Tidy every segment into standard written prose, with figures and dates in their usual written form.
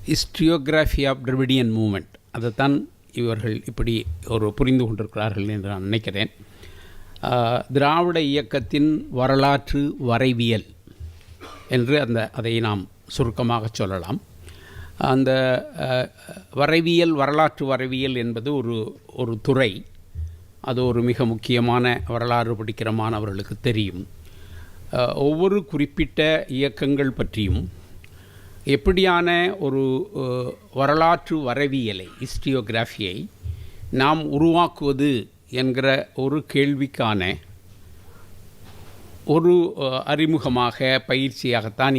ஹிஸ்டியோகிராஃபி of Dravidian moment, அதைத்தான் இவர்கள் இப்படி ஒரு புரிந்து கொண்டிருக்கிறார்கள் என்று நான் நினைக்கிறேன். திராவிட இயக்கத்தின் வரலாற்று வரைவியல் என்று அதை நாம் சுருக்கமாக சொல்லலாம். அந்த வரைவியல், வரலாற்று வரைவியல் என்பது ஒரு துறை. அது ஒரு மிக முக்கியமான வரலாறு படிக்கிற மாணவர்களுக்கு தெரியும். ஒவ்வொரு குறிப்பிட்ட இயக்கங்கள் பற்றியும் எப்படியான ஒரு வரலாற்று வரைவியலை, ஹிஸ்டியோகிராஃபியை நாம் உருவாக்குவது என்கிற ஒரு கேள்விக்கான ஒரு அறிமுகமாக, பயிற்சியாகத்தான்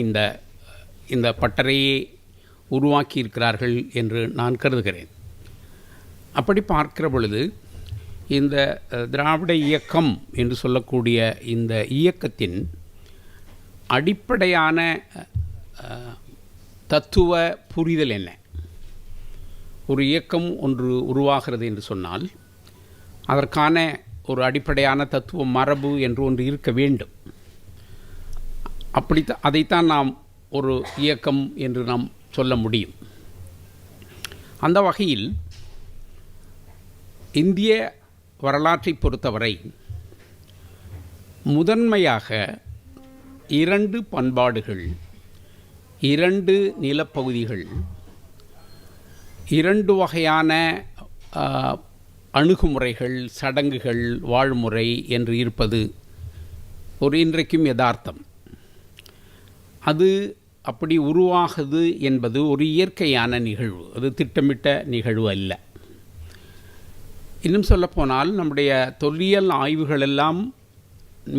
இந்த பட்டறையை உருவாக்கியிருக்கிறார்கள் என்று நான் கருதுகிறேன். அப்படி பார்க்கிற பொழுது இந்த திராவிட இயக்கம் என்று சொல்லக்கூடிய இந்த இயக்கத்தின் அடிப்படையான தத்துவ புரிதல் என்ன? ஒரு இயக்கம் ஒன்று உருவாகிறது என்று சொன்னால் அதற்கான ஒரு அடிப்படையான தத்துவ மரபு என்று ஒன்று இருக்க வேண்டும். அதைத்தான் நாம் ஒரு இயக்கம் என்று நாம் சொல்ல முடியும். அந்த வகையில் இந்திய வரலாற்றை பொறுத்தவரை முதன்மையாக 2 பண்பாடுகள், 2 நிலப்பகுதிகள், 2 வகையான அணுகுமுறைகள், சடங்குகள், வாழ்முறை என்று இருப்பது இன்றைக்கும் யதார்த்தம். அது அப்படி உருவாகுது என்பது ஒரு இயற்கையான நிகழ்வு, அது திட்டமிட்ட நிகழ்வு அல்ல. இன்னும் சொல்லப்போனால் நம்முடைய தொல்லியல் ஆய்வுகளெல்லாம்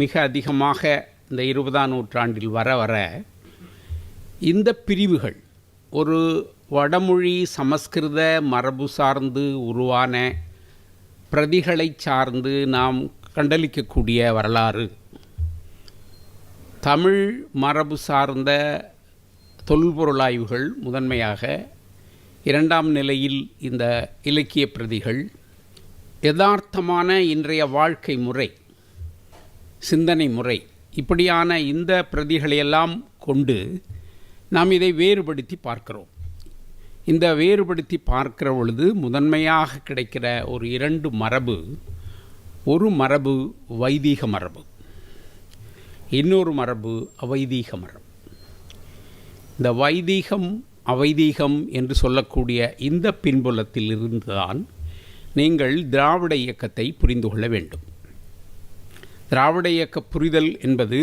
மிக அதிகமாக இந்த 20ஆம் நூற்றாண்டில் வர வர இந்த பிரிவுகள் ஒரு வடமொழி சமஸ்கிருத மரபு சார்ந்து உருவான பிரதிகளை சார்ந்து நாம் கண்டளிக்கக்கூடிய வரலாறு, தமிழ் மரபு சார்ந்த தொல்பொருளாய்வுகள் முதன்மையாக, 2ஆம் நிலையில் இந்த இலக்கிய பிரதிகள், யதார்த்தமான இன்றைய வாழ்க்கை முறை, சிந்தனை முறை, இப்படியான இந்த பிரதிகளையெல்லாம் கொண்டு நாம் இதை வேறுபடுத்தி பார்க்கிறோம். இந்த வேறுபடுத்தி பார்க்கிற பொழுது முதன்மையாக கிடைக்கிற 2 மரபு, ஒரு மரபு வைதீக மரபு, இன்னொரு மரபு அவைதீக மரபு. இந்த வைதீகம் அவைதீகம் என்று சொல்லக்கூடிய இந்த பின்புலத்தில் இருந்துதான் நீங்கள் திராவிட இயக்கத்தை புரிந்து கொள்ள வேண்டும். திராவிட இயக்க புரிதல் என்பது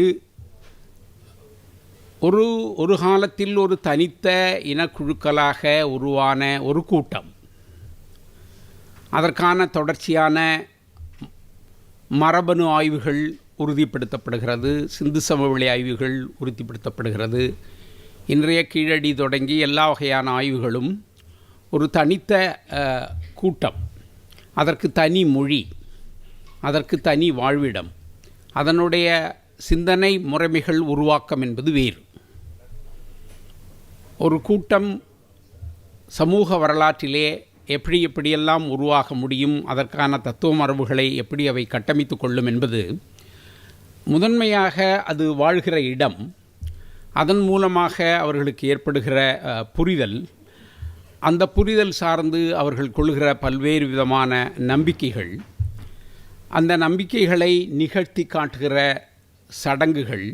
ஒரு காலத்தில் ஒரு தனித்த இனக்குழுக்களாக உருவான ஒரு கூட்டம். அதற்கான தொடர்ச்சியான மரபணு ஆய்வுகள் உறுதிப்படுத்தப்படுகிறது, சிந்து சமவெளி ஆய்வுகள் உறுதிப்படுத்தப்படுகிறது. இன்றைய கீழடி தொடங்கி எல்லா வகையான ஆய்வுகளும் ஒரு தனித்த கூட்டம், அதற்கு தனி மொழி, அதற்கு தனி வாழ்விடம், அதனுடைய சிந்தனை முறைமைகள் உருவாக்கம் என்பது வேறு. ஒரு கூட்டம் சமூக வரலாற்றிலே எப்படியெல்லாம் உருவாக முடியும், அதற்கான தத்துவ மரபுகளை எப்படி அவை கட்டமைத்து கொள்ளும் என்பது முதன்மையாக அது வாழ்கிற இடம், அதன் மூலமாக அவர்களுக்கு ஏற்படுகிற புரிதல், அந்த புரிதல் சார்ந்து அவர்கள் கொள்கிற பல்வேறு விதமான நம்பிக்கைகள், அந்த நம்பிக்கைகளை நிகழ்த்தி காட்டுகிற சடங்குகள்,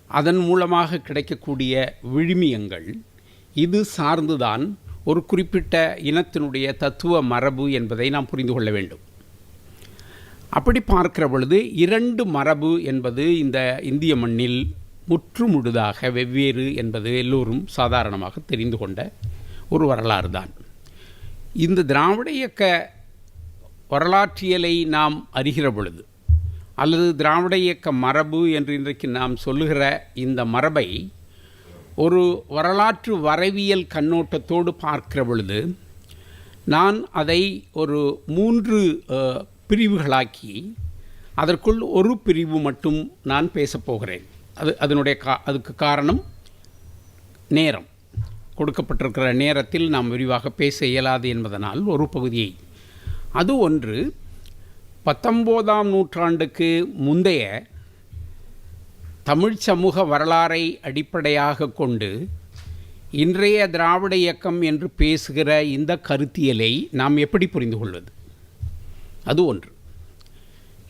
அதன் மூலமாக கிடைக்கக்கூடிய விழுமியங்கள், இது சார்ந்துதான் ஒரு குறிப்பிட்ட இனத்தினுடைய தத்துவ மரபு என்பதை நாம் புரிந்து கொள்ள வேண்டும். அப்படி பார்க்கிற பொழுது 2 மரபு என்பது இந்த இந்திய மண்ணில் முற்றுமுழுதாக வெவ்வேறு என்பது எல்லோரும் சாதாரணமாக தெரிந்து கொண்ட ஒரு வரலாறு தான். இந்த திராவிட இயக்க வரலாற்றியலை நாம் அறிகிற பொழுது, அல்லது திராவிட இயக்க மரபு என்று இன்றைக்கு நாம் சொல்லுகிற இந்த மரபை ஒரு வரலாற்று வரைவியல் கண்ணோட்டத்தோடு பார்க்கிற பொழுது, நான் அதை ஒரு 3 பிரிவுகளாக்கி அதற்குள் ஒரு பிரிவு மட்டும் நான் பேசப்போகிறேன். அதுக்கு காரணம் நேரம். கொடுக்கப்பட்டிருக்கிற நேரத்தில் நாம் விரிவாக பேச இயலாது என்பதனால் ஒரு பகுதியை, அது ஒன்று 19ஆம் நூற்றாண்டுக்கு முந்தைய தமிழ் சமூக வரலாறை அடிப்படையாக கொண்டு இன்றைய திராவிட இயக்கம் என்று பேசுகிற இந்த கருத்தியலை நாம் எப்படி புரிந்து கொள்வது? அது ஒன்று.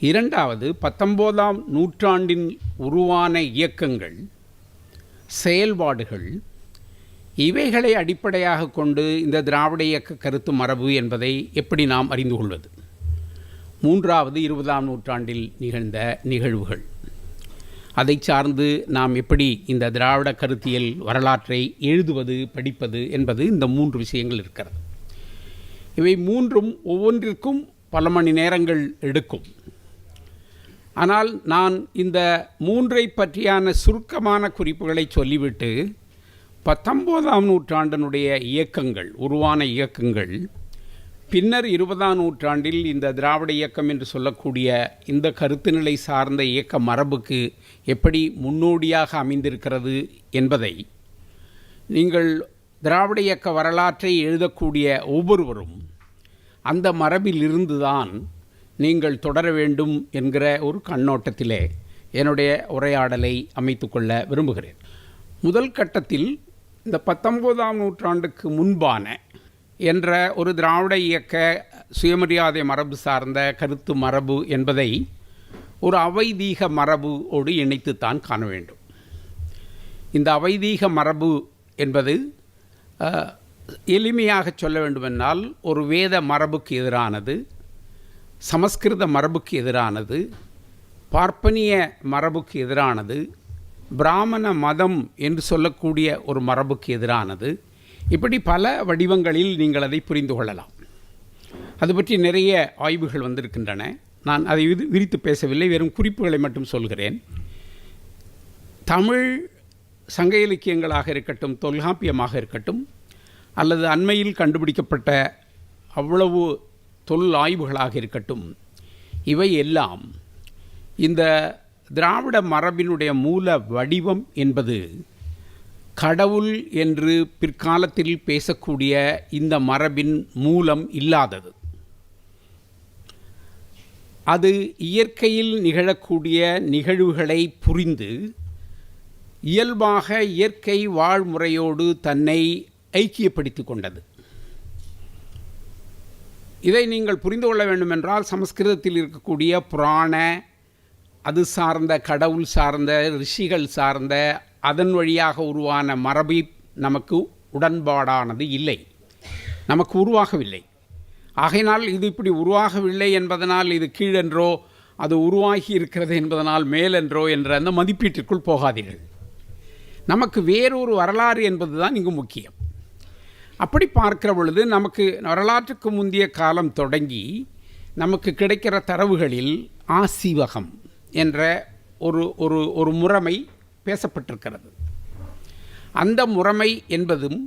இரண்டாவது, 19ஆம் நூற்றாண்டின் உருவான இயக்கங்கள், செயல்பாடுகள், இவைகளை அடிப்படையாக கொண்டு இந்த திராவிட இயக்க கருத்து மரபு என்பதை எப்படி நாம் அறிந்து கொள்வது? மூன்றாவது, 20ஆம் நூற்றாண்டில் நிகழ்ந்த நிகழ்வுகள், அதை சார்ந்து நாம் எப்படி இந்த திராவிட கருத்தியல் வரலாற்றை எழுதுவது, படிப்பது என்பது, இந்த மூன்று விஷயங்கள் இருக்கிறது. இவை மூன்றும் ஒவ்வொன்றிற்கும் பல மணி நேரங்கள் எடுக்கும். ஆனால் நான் இந்த மூன்றை பற்றியான சுருக்கமான குறிப்புகளை சொல்லிவிட்டு 19ஆம் நூற்றாண்டினுடைய இயக்கங்கள், உருவான இயக்கங்கள், பின்னர் 20ஆம் நூற்றாண்டில் இந்த திராவிட இயக்கம் என்று சொல்லக்கூடிய இந்த கருத்து நிலை சார்ந்த இயக்க மரபுக்கு எப்படி முன்னோடியாக அமைந்திருக்கிறது என்பதை நீங்கள் திராவிட இயக்க வரலாற்றை எழுதக்கூடிய ஒவ்வொருவரும் அந்த மரபிலிருந்து தான் நீங்கள் தொடர வேண்டும் என்கிற ஒரு கண்ணோட்டத்திலே என்னுடைய உரையாடலை அமைத்துக்கொள்ள விரும்புகிறேன். முதல் கட்டத்தில் இந்த 19ஆம் நூற்றாண்டுக்கு முன்பான என்ற ஒரு திராவிட இயக்க சுயமரியாதை மரபு சார்ந்த கருத்து மரபு என்பதை ஒரு அவைதீக மரபுவோடு இணைத்துத்தான் காண வேண்டும். இந்த அவைதீக மரபு என்பது எளிமையாக சொல்ல வேண்டுமென்றால் ஒரு வேத மரபுக்கு எதிரானது, சமஸ்கிருத மரபுக்கு எதிரானது, பார்ப்பனிய மரபுக்கு எதிரானது, பிராமண மதம் என்று சொல்லக்கூடிய ஒரு மரபுக்கு எதிரானது. இப்படி பல வடிவங்களில் நீங்கள் அதை புரிந்து கொள்ளலாம். அது பற்றி நிறைய ஆய்வுகள் வந்திருக்கின்றன. நான் அதை விரித்து பேசவில்லை, வெறும் குறிப்புகளை மட்டும் சொல்கிறேன். தமிழ் சங்க இலக்கியங்களாக இருக்கட்டும், தொல்காப்பியமாக இருக்கட்டும், அல்லது அண்மையில் கண்டுபிடிக்கப்பட்ட அவ்வளவு தொல் ஆய்வுகளாக இருக்கட்டும், இவை எல்லாம் இந்த திராவிட மரபினுடைய மூல வடிவம் என்பது கடவுள் என்று பிற்காலத்தில் பேசக்கூடிய இந்த மரபின் மூலம் இல்லாதது. அது இயற்கையில் நிகழக்கூடிய நிகழ்வுகளை புரிந்து இயல்பாக இயற்கை வாழ்முறையோடு தன்னை ஐக்கியப்படுத்தி கொண்டது. இதை நீங்கள் புரிந்து கொள்ள வேண்டுமென்றால் சமஸ்கிருதத்தில் இருக்கக்கூடிய புராண, அது சார்ந்த கடவுள் சார்ந்த, ரிஷிகள் சார்ந்த, அதன் வழியாக உருவான மரபை நமக்கு உடன்பாடானது இல்லை, நமக்கு உருவாகவில்லை. ஆகையினால் இது இப்படி உருவாகவில்லை என்பதனால் இது கீழென்றோ, அது உருவாகி இருக்கிறது என்பதனால் மேலென்றோ என்ற அந்த மதிப்பீட்டிற்குள் போகாதீர்கள். நமக்கு வேறொரு வரலாறு என்பது தான் இங்கு முக்கியம். அப்படி பார்க்கிற பொழுது நமக்கு வரலாற்றுக்கு முந்தைய காலம் தொடங்கி நமக்கு கிடைக்கிற தரவுகளில் ஆசீவகம் என்ற ஒரு முறைமை பேசப்பட்டிருக்கிறது. அந்த முறைமை என்பதும்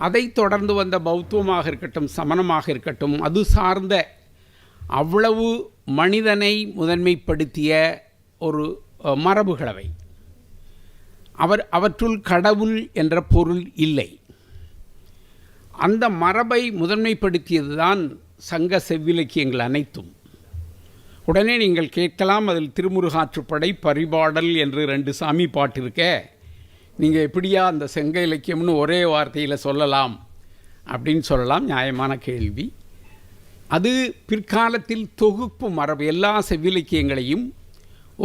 அதைத் தொடர்ந்து வந்த பௌத்தமாக இருக்கட்டும், சமணமாக இருக்கட்டும், அது சார்ந்த அவ்வளவு மனிதனை முதன்மைப்படுத்திய ஒரு மரபுகளவை. அவற்றுள் கடவுள் என்ற பொருள் இல்லை. அந்த மரபை முதன்மைப்படுத்தியது தான் சங்க செவ்விலக்கியங்கள் அனைத்தும். உடனே நீங்கள் கேட்கலாம், அதில் திருமுருகாற்றுப்படை, பரிபாடல் என்று 2 சாமி பாட்டு இருக்க, நீங்கள் எப்படியா அந்த சங்க இலக்கியம்னு ஒரே வார்த்தையில் சொல்லலாம் அப்படின்னு சொல்லலாம். நியாயமான கேள்வி. அது பிற்காலத்தில் தொகுப்பு மரபு. எல்லா செவ்விலக்கியங்களையும்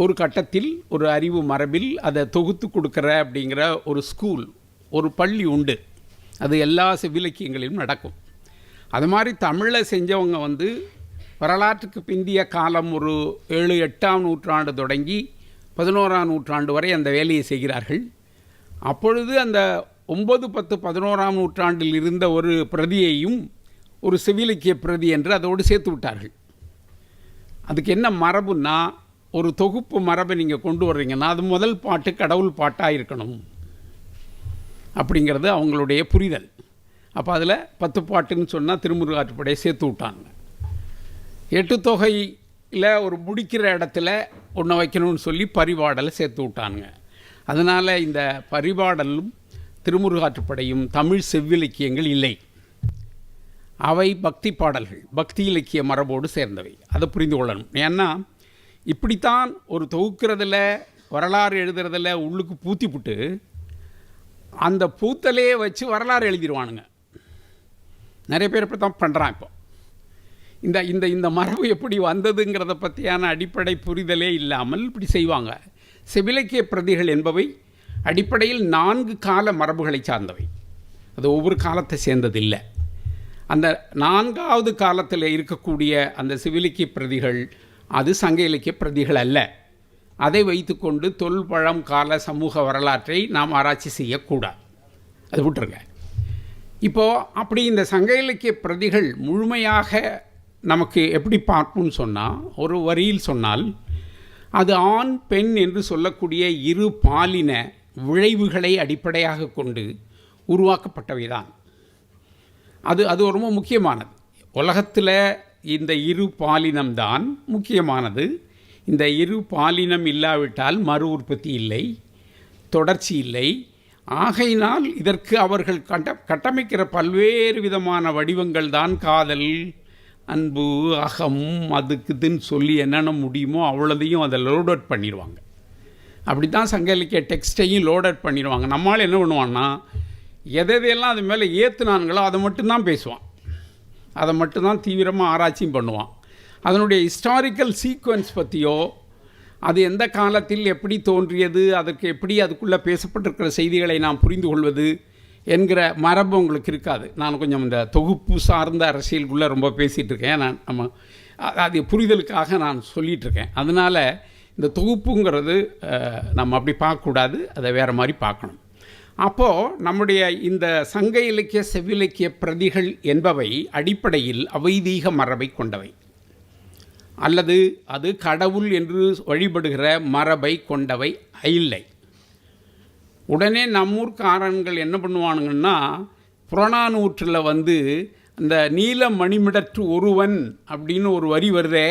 ஒரு கட்டத்தில் ஒரு அறிவு மரபில் அதை தொகுத்து கொடுக்குற அப்படிங்கிற ஒரு ஸ்கூல், ஒரு பள்ளி உண்டு. அது எல்லா செவ்விலக்கியங்களிலும் நடக்கும். அது மாதிரி தமிழில் செஞ்சவங்க வரலாற்றுக்கு பிந்திய காலம் ஒரு 7-8ஆம் நூற்றாண்டு தொடங்கி 11ஆம் நூற்றாண்டு வரை அந்த வேலையை செய்கிறார்கள். அப்பொழுது அந்த 9, 10, 11ஆம் நூற்றாண்டில் இருந்த ஒரு பிரதியையும் ஒரு செவ்விலக்கிய பிரதி என்று அதோடு சேர்த்து விட்டார்கள். அதுக்கு என்ன மரபுன்னா, ஒரு தொகுப்பு மரபை நீங்கள் கொண்டு வர்றீங்கன்னா அது முதல் பாட்டு கடவுள் பாட்டாக இருக்கணும் அப்படிங்கிறது அவங்களுடைய புரிதல். அப்போ அதில் 10 பாட்டுன்னு சொன்னால் திருமுருகாற்றுப்படையை சேர்த்து விட்டாங்க. 8 தொகையில் ஒரு முடிக்கிற இடத்துல ஒன்றை வைக்கணும்னு சொல்லி பரிபாடலை சேர்த்து விட்டாங்க. அதனால் இந்த பரிபாடலும் திருமுருகாற்றுப்படையும் தமிழ் செவ்விலக்கியங்கள் இல்லை. அவை பக்தி பாடல்கள், பக்தி இலக்கிய மரபோடு சேர்ந்தவை. அதை புரிந்து கொள்ளணும். ஏன்னா இப்படித்தான் ஒரு தொகுக்கிறதுல, வரலாறு எழுதுறதில் உள்ளுக்கு பூத்திப்புட்டு அந்த பூத்தலையே வச்சு வரலாறு எழுதிடுவானுங்க. நிறைய பேர் இப்படி தான் பண்ணுறான். இப்போ இந்த இந்த இந்த மரபு எப்படி வந்ததுங்கிறத பற்றியான அடிப்படை புரிதலே இல்லாமல் இப்படி செய்வாங்க. செவிலக்கிய பிரதிகள் என்பவை அடிப்படையில் 4 கால மரபுகளை சார்ந்தவை. அது ஒவ்வொரு காலத்தை சேர்ந்ததில்லை. அந்த 4வது காலத்தில் இருக்கக்கூடிய அந்த செவிலக்கிய பிரதிகள் அது சங்க இலக்கிய பிரதிகள் அல்ல. அதை வைத்துக்கொண்டு தொல்பழம் கால சமூக வரலாற்றை நாம் ஆராய்ச்சி செய்யக்கூடாது. அது விட்டுருங்க. இப்போது அப்படி இந்த சங்க இலக்கிய பிரதிகள் முழுமையாக நமக்கு எப்படி பார்ப்போம்னு சொன்னால், ஒரு வரியில் சொன்னால் அது ஆண் பெண் என்று சொல்லக்கூடிய இரு பாலின விளைவுகளை அடிப்படையாக கொண்டு உருவாக்கப்பட்டவை தான். அது ரொம்ப முக்கியமானது. உலகத்தில் இந்த இரு பாலினம்தான் முக்கியமானது. இந்த இரு பாலினம் இல்லாவிட்டால் மறு உற்பத்தி இல்லை, தொடர்ச்சி இல்லை. ஆகையினால் இதற்கு அவர்கள் கட்டமைக்கிற பல்வேறு விதமான வடிவங்கள் தான் காதல், அன்பு, அகம், அதுக்குதுன்னு சொல்லி என்னென்ன முடியுமோ அவ்வளோதையும் அதை லோட் அவுட் பண்ணிடுவாங்க. அப்படி தான் சங்க இலக்கிய டெக்ஸ்ட்டையும் லோட் அவுட் பண்ணிடுவாங்க. நம்மளால் என்ன பண்ணுவான்னா, எதையெல்லாம் அது மேலே ஏற்றுனாங்களோ அதை மட்டும்தான் பேசுவான், அதை மட்டும்தான் தீவிரமாக ஆராய்ச்சியும் பண்ணுவான். அதனுடைய ஹிஸ்டாரிக்கல் சீக்வன்ஸ் பற்றியோ, அது எந்த காலத்தில் எப்படி தோன்றியது, அதற்கு எப்படி அதுக்குள்ளே பேசப்பட்டிருக்கிற செய்திகளை நாம் புரிந்து கொள்வது என்கிற மரபு உங்களுக்கு இருக்காது. நான் கொஞ்சம் இந்த தொகுப்பு சார்ந்த அரசியலுக்குள்ளே ரொம்ப பேசிகிட்டு இருக்கேன். நம்ம அது புரிதலுக்காக நான் சொல்லிகிட்ருக்கேன். அதனால் இந்த தொகுப்புங்கிறது நம்ம அப்படி பார்க்கக்கூடாது, அதை வேறு மாதிரி பார்க்கணும். அப்போது நம்முடைய இந்த சங்க இலக்கிய செவ்விலக்கிய பிரதிகள் என்பவை அடிப்படையில் அவைதீக மரபை கொண்டவை, அல்லது அது கடவுள் என்று வழிபடுகிற மரபை கொண்டவை இல்லை. உடனே நம்மூர்காரன்கள் என்ன பண்ணுவானுங்கன்னா, புறநானூற்றில் இந்த நீல மணிமிடற்று ஒருவன் அப்படின்னு ஒரு வரி வருதே,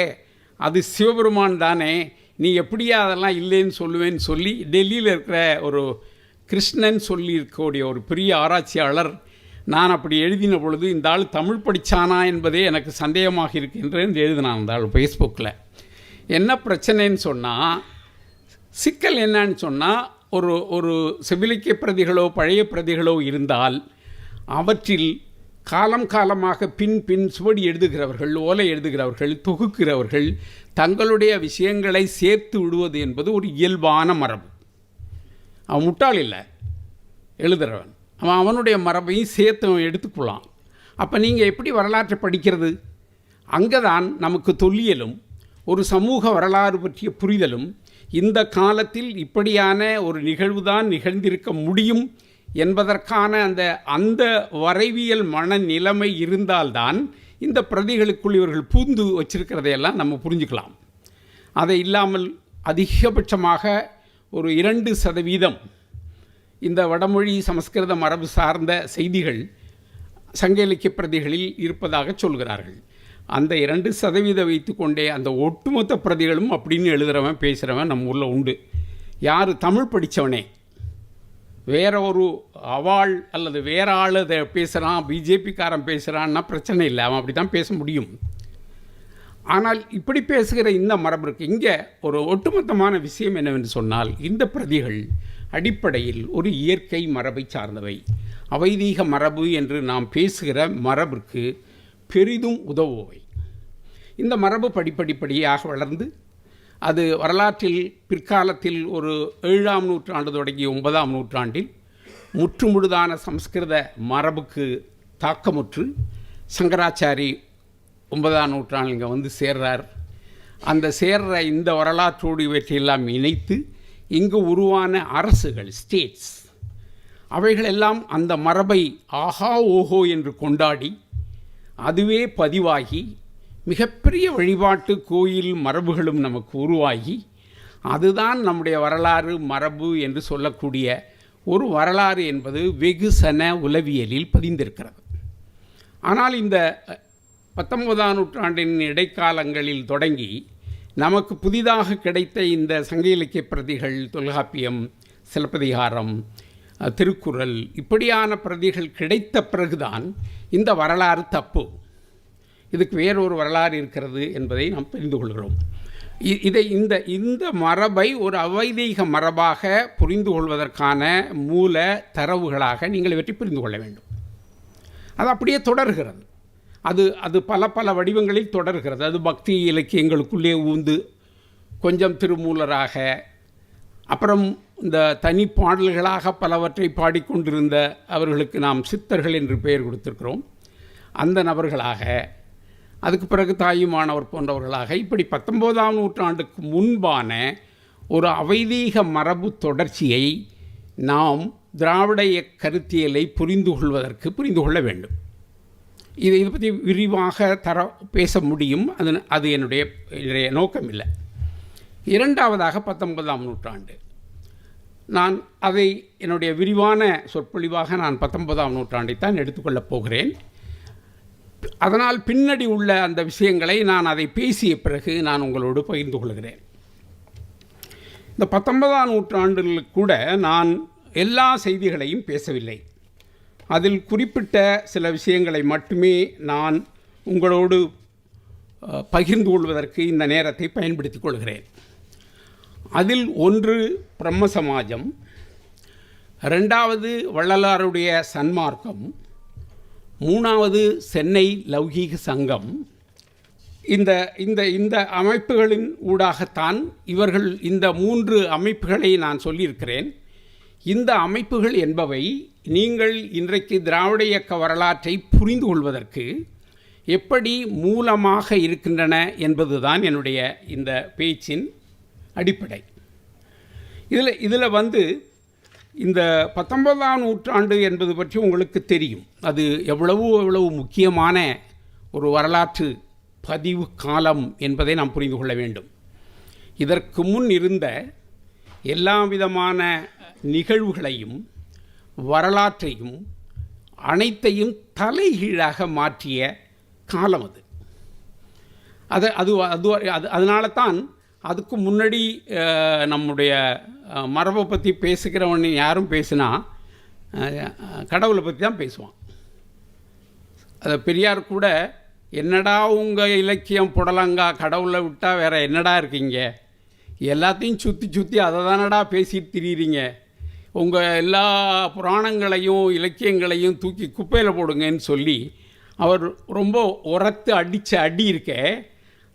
அது சிவபெருமான் தானே, நீ எப்படியா அதெல்லாம் இல்லைன்னு சொல்லுவேன்னு சொல்லி டெல்லியில் இருக்கிற ஒரு கிருஷ்ணன் சொல்லியிருக்கக்கூடிய ஒரு பெரிய ஆராய்ச்சியாளர், நான் அப்படி எழுதின பொழுது இந்த ஆள் தமிழ் படித்தானா என்பதே எனக்கு சந்தேகமாக இருக்கின்றேன்னு எழுதினான் அந்த ஆள் ஃபேஸ்புக்கில். என்ன பிரச்சனைன்னு சொன்னால், சிக்கல் என்னன்னு சொன்னால், ஒரு செவிலிக்கிய பிரதிகளோ பழைய பிரதிகளோ இருந்தால் அவற்றில் காலமாக பின் சுவடி எழுதுகிறவர்கள், ஓலை எழுதுகிறவர்கள், தொகுக்கிறவர்கள் தங்களுடைய விஷயங்களை சேர்த்து விடுவது என்பது ஒரு இயல்பான மரபு. அவன் முட்டாள் இல்லை, எழுதுகிறவன் அவனுடைய மரபையும் சேர்த்து எடுத்துக்கொள்ளலாம். அப்போ நீங்கள் எப்படி வரலாற்றை படிக்கிறது? அங்கே தான் நமக்கு தொல்லியலும் ஒரு சமூக வரலாறு பற்றிய புரிதலும், இந்த காலத்தில் இப்படியான ஒரு நிகழ்வு தான் நிகழ்ந்திருக்க முடியும் என்பதற்கான அந்த வரைவியல் மனநிலைமை இருந்தால்தான் இந்த பிரதிகளுக்குள் இவர்கள் பூந்து வச்சிருக்கிறதையெல்லாம் நம்ம புரிஞ்சுக்கலாம். அதை இல்லாமல் அதிகபட்சமாக ஒரு 2% இந்த வடமொழி சமஸ்கிருத மரபு சார்ந்த செய்திகள் சங்க இலக்கிய பிரதிகளில் இருப்பதாக சொல்கிறார்கள். அந்த 2% வைத்து கொண்டே அந்த ஒட்டுமொத்த பிரதிகளும் அப்படின்னு எழுதுகிறவன் பேசுகிறவன் நம்ம ஊரில் உண்டு. யார் தமிழ் படித்தவனே வேற ஒரு அவாள் அல்லது வேற ஆள் அதை பேசுகிறான், பிஜேபிக்காரன் பேசுகிறான்னா பிரச்சனை இல்லை, அவன் அப்படி தான் பேச முடியும். ஆனால் இப்படி பேசுகிற இந்த மரபு இருக்குது. இங்கே ஒரு ஒட்டுமொத்தமான விஷயம் என்னவென்று சொன்னால், இந்த பிரதிகள் அடிப்படையில் ஒரு இயற்கை மரபை சார்ந்தவை. அவைதீக மரபு என்று நாம் பேசுகிற மரபிற்கு பெரிதும் உதவுவை. இந்த மரபு படிப்படியாக வளர்ந்து அது வரலாற்றில் பிற்காலத்தில் ஒரு 7ஆம் நூற்றாண்டு தொடங்கி 9ஆம் நூற்றாண்டில் முற்றுமுழுதான சமஸ்கிருத மரபுக்கு தாக்கமுற்று சங்கராச்சாரி 9ஆம் நூற்றாண்டில் இங்கே சேர்றார். அந்த சேர்ற இந்த வரலாற்றோடு இவற்றையெல்லாம் இணைத்து இங்கு உருவான அரசுகள், ஸ்டேட்ஸ், அவைகளெல்லாம் அந்த மரபை ஆஹா ஓஹோ என்று கொண்டாடி அதுவே பதிவாகி மிகப்பெரிய வழிபாட்டு கோயில் மரபுகளும் நமக்கு உருவாகி அதுதான் நம்முடைய வரலாறு மரபு என்று சொல்லக்கூடிய ஒரு வரலாறு என்பது வெகுசன உளவியலில் பதிந்திருக்கிறது. ஆனால் இந்த 19ஆம் நூற்றாண்டின் இடைக்காலங்களில் தொடங்கி நமக்கு புதிதாக கிடைத்த இந்த சங்க இலக்கிய பிரதிகள், தொல்காப்பியம், சிலப்பதிகாரம், திருக்குறள், இப்படியான பிரதிகள் கிடைத்த பிறகுதான் இந்த வரலாறு தப்பு, இதுக்கு வேறொரு வரலாறு இருக்கிறது என்பதை நாம் தெரிந்து கொள்கிறோம். இதை இந்த இந்த மரபை ஒரு அவைதீக மரபாக புரிந்து கொள்வதற்கான மூல தரவுகளாக நீங்கள் இவற்றை புரிந்து கொள்ள வேண்டும். அது அப்படியே தொடர்கிறது. அது அது பல பல வடிவங்களில் தொடர்கிறது. அது பக்தி இலக்கியங்களுக்குள்ளே ஊந்து கொஞ்சம் திருமூலராக, அப்புறம் இந்த தனி பாடல்களாக பலவற்றை பாடிக்கொண்டிருந்த அவர்களுக்கு நாம் சித்தர்கள் என்று பெயர் கொடுத்திருக்கிறோம், அந்த நபர்களாக, அதுக்கு பிறகு தாயுமானவர் போன்றவர்களாக, இப்படி 19ஆம் நூற்றாண்டுக்கு முன்பான ஒரு அவைதீக மரபு தொடர்ச்சியை நாம் திராவிட கருத்தியலை புரிந்து கொள்ள வேண்டும். இதை பற்றி விரிவாக பேச முடியும். அது என்னுடைய நோக்கம் இல்லை. இரண்டாவதாக 19ஆம் நூற்றாண்டு. நான் அதை என்னுடைய விரிவான சொற்பொழிவாக நான் 19ஆம் நூற்றாண்டைத்தான் எடுத்துக்கொள்ளப் போகிறேன். அதனால் பின்னாடி உள்ள அந்த விஷயங்களை நான் அதை பேசிய பிறகு நான் உங்களோடு பகிர்ந்து கொள்கிறேன். இந்த 19ஆம் நூற்றாண்டில் கூட நான் எல்லா செய்திகளையும் பேசவில்லை. அதில் குறிப்பிட்ட சில விஷயங்களை மட்டுமே நான் உங்களோடு பகிர்ந்து கொள்வதற்கு இந்த நேரத்தை பயன்படுத்திக் கொள்கிறேன். அதில் ஒன்று பிரம்ம சமாஜம், ரெண்டாவது வள்ளலாருடைய சன்மார்க்கம், மூணாவது சென்னை லௌகீக சங்கம். இந்த இந்த இந்த அமைப்புகளின் ஊடாகத்தான் இவர்கள் இந்த 3 அமைப்புகளை நான் சொல்லியிருக்கிறேன். இந்த அமைப்புகள் என்பவை நீங்கள் இன்றைக்கு திராவிட இயக்க வரலாற்றை புரிந்து கொள்வதற்கு எப்படி மூலமாக இருக்கின்றன என்பதுதான் என்னுடைய இந்த பேச்சின் அடிப்படை. இதில் இந்த 19ஆம் நூற்றாண்டு என்பது பற்றி உங்களுக்கு தெரியும். அது எவ்வளவு முக்கியமான ஒரு வரலாற்று பதிவு காலம் என்பதை நாம் புரிந்து கொள்ள வேண்டும். இதற்கு முன் இருந்த எல்லா விதமான நிகழ்வுகளையும் வரலாற்றையும் அனைத்தையும் தலைகீழாக மாற்றிய காலம் அது. அதனால தான் அதுக்கு முன்னாடி நம்முடைய மரபை பற்றி பேசுகிறவன் யாரும் பேசினா கடவுளை பற்றி தான் பேசுவான். அதை பெரியார் கூட, என்னடா உங்கள் இலக்கியம் புடலங்கா, கடவுளை விட்டால் வேறு என்னடா இருக்கீங்க, எல்லாத்தையும் சுற்றி அதை தானடா பேசிட்டு திரியிறீங்க, உங்கள் எல்லா புராணங்களையும் இலக்கியங்களையும் தூக்கி குப்பையில் போடுங்கன்னு சொல்லி அவர் ரொம்ப உரத்து அடித்த அடி இருக்க,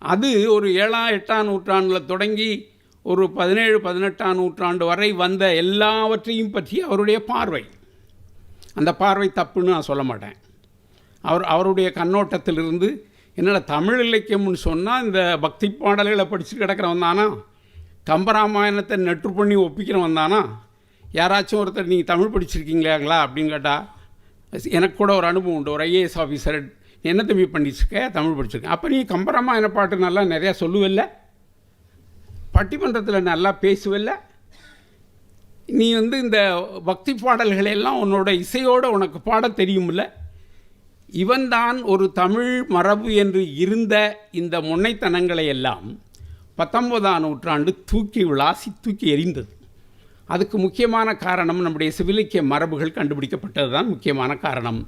அது ஒரு 7ஆம் 8ஆம் நூற்றாண்டில் தொடங்கி ஒரு 17 18ஆம் நூற்றாண்டு வரை வந்த எல்லாவற்றையும் பற்றி அவருடைய பார்வை. அந்த பார்வை தப்புன்னு நான் சொல்ல மாட்டேன். அவருடைய கண்ணோட்டத்திலிருந்து என்னடா தமிழ் இலக்கியம்னு சொன்னால் இந்த பக்தி பாடல்களை படித்து கிடக்கிறவன் தானா, கம்பராமாயணத்தை நெற்று பண்ணி ஒப்பிக்கிறவன் தானா, யாராச்சும் ஒருத்தர் நீங்கள் தமிழ் படிச்சிருக்கீங்களா அப்படின்னு கேட்டால், எனக்கு கூட ஒரு அனுபவம் உண்டு. ஒரு ஐஏஎஸ் ஆஃபீஸர், என்ன தம்பி பண்ணிச்சுக்க, தமிழ் படிச்சிருக்கேன். அப்போ நீ கம்பராமாயண பாட்டு நல்லா நிறையா சொல்லுவில்ல, பட்டிமன்றத்தில் நல்லா பேசுவில்ல, நீ இந்த பக்தி பாடல்களெல்லாம் உன்னோட இசையோடு உனக்கு பாட தெரியுமில்ல. இவன்தான் ஒரு தமிழ் மரபு என்று இருந்த இந்த முன்னைத்தனங்களை எல்லாம் 19ஆம் நூற்றாண்டு தூக்கி எறிந்தது. அதுக்கு முக்கியமான காரணம் நம்முடைய சிவிலிக்கிய மரபுகள் கண்டுபிடிக்கப்பட்டது தான் முக்கியமான காரணம்.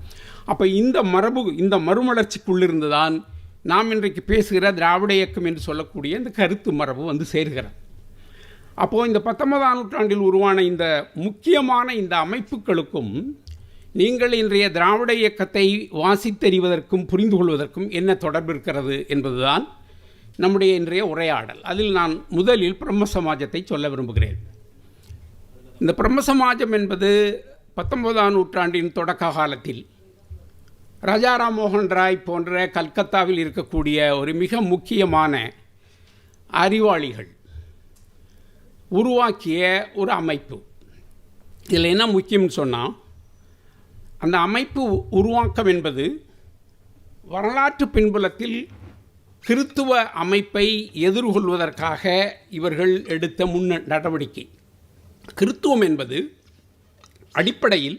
அப்போ இந்த மறுமலர்ச்சிக்குள்ளிருந்து தான் நாம் இன்றைக்கு பேசுகிற திராவிட இயக்கம் என்று சொல்லக்கூடிய இந்த கருத்து மரபு சேர்கிறது. அப்போது இந்த 19ஆம் நூற்றாண்டில் உருவான இந்த முக்கியமான இந்த அமைப்புகளுக்கும் நீங்கள் இன்றைய திராவிட இயக்கத்தை வாசித்தறிவதற்கும் புரிந்து கொள்வதற்கும் என்ன தொடர்பு இருக்கிறது என்பதுதான் நம்முடைய இன்றைய உரையாடல். அதில் நான் முதலில் பிரம்ம சமாஜத்தை சொல்ல விரும்புகிறேன். இந்த பிரம்ம சமாஜம் என்பது 19ஆம் நூற்றாண்டின் தொடக்க காலத்தில் ராஜாராம் மோகன் ராய் போன்ற கல்கத்தாவில் இருக்கக்கூடிய ஒரு மிக முக்கியமான அறிவாளிகள் உருவாக்கிய ஒரு அமைப்பு. இதில் என்ன முக்கியம்னு சொன்னால், அந்த அமைப்பு உருவாக்கம் என்பது வரலாற்று பின்புலத்தில் கிறித்துவ அமைப்பை எதிர்கொள்வதற்காக இவர்கள் எடுத்த நடவடிக்கை. கிறித்துவம் என்பது அடிப்படையில்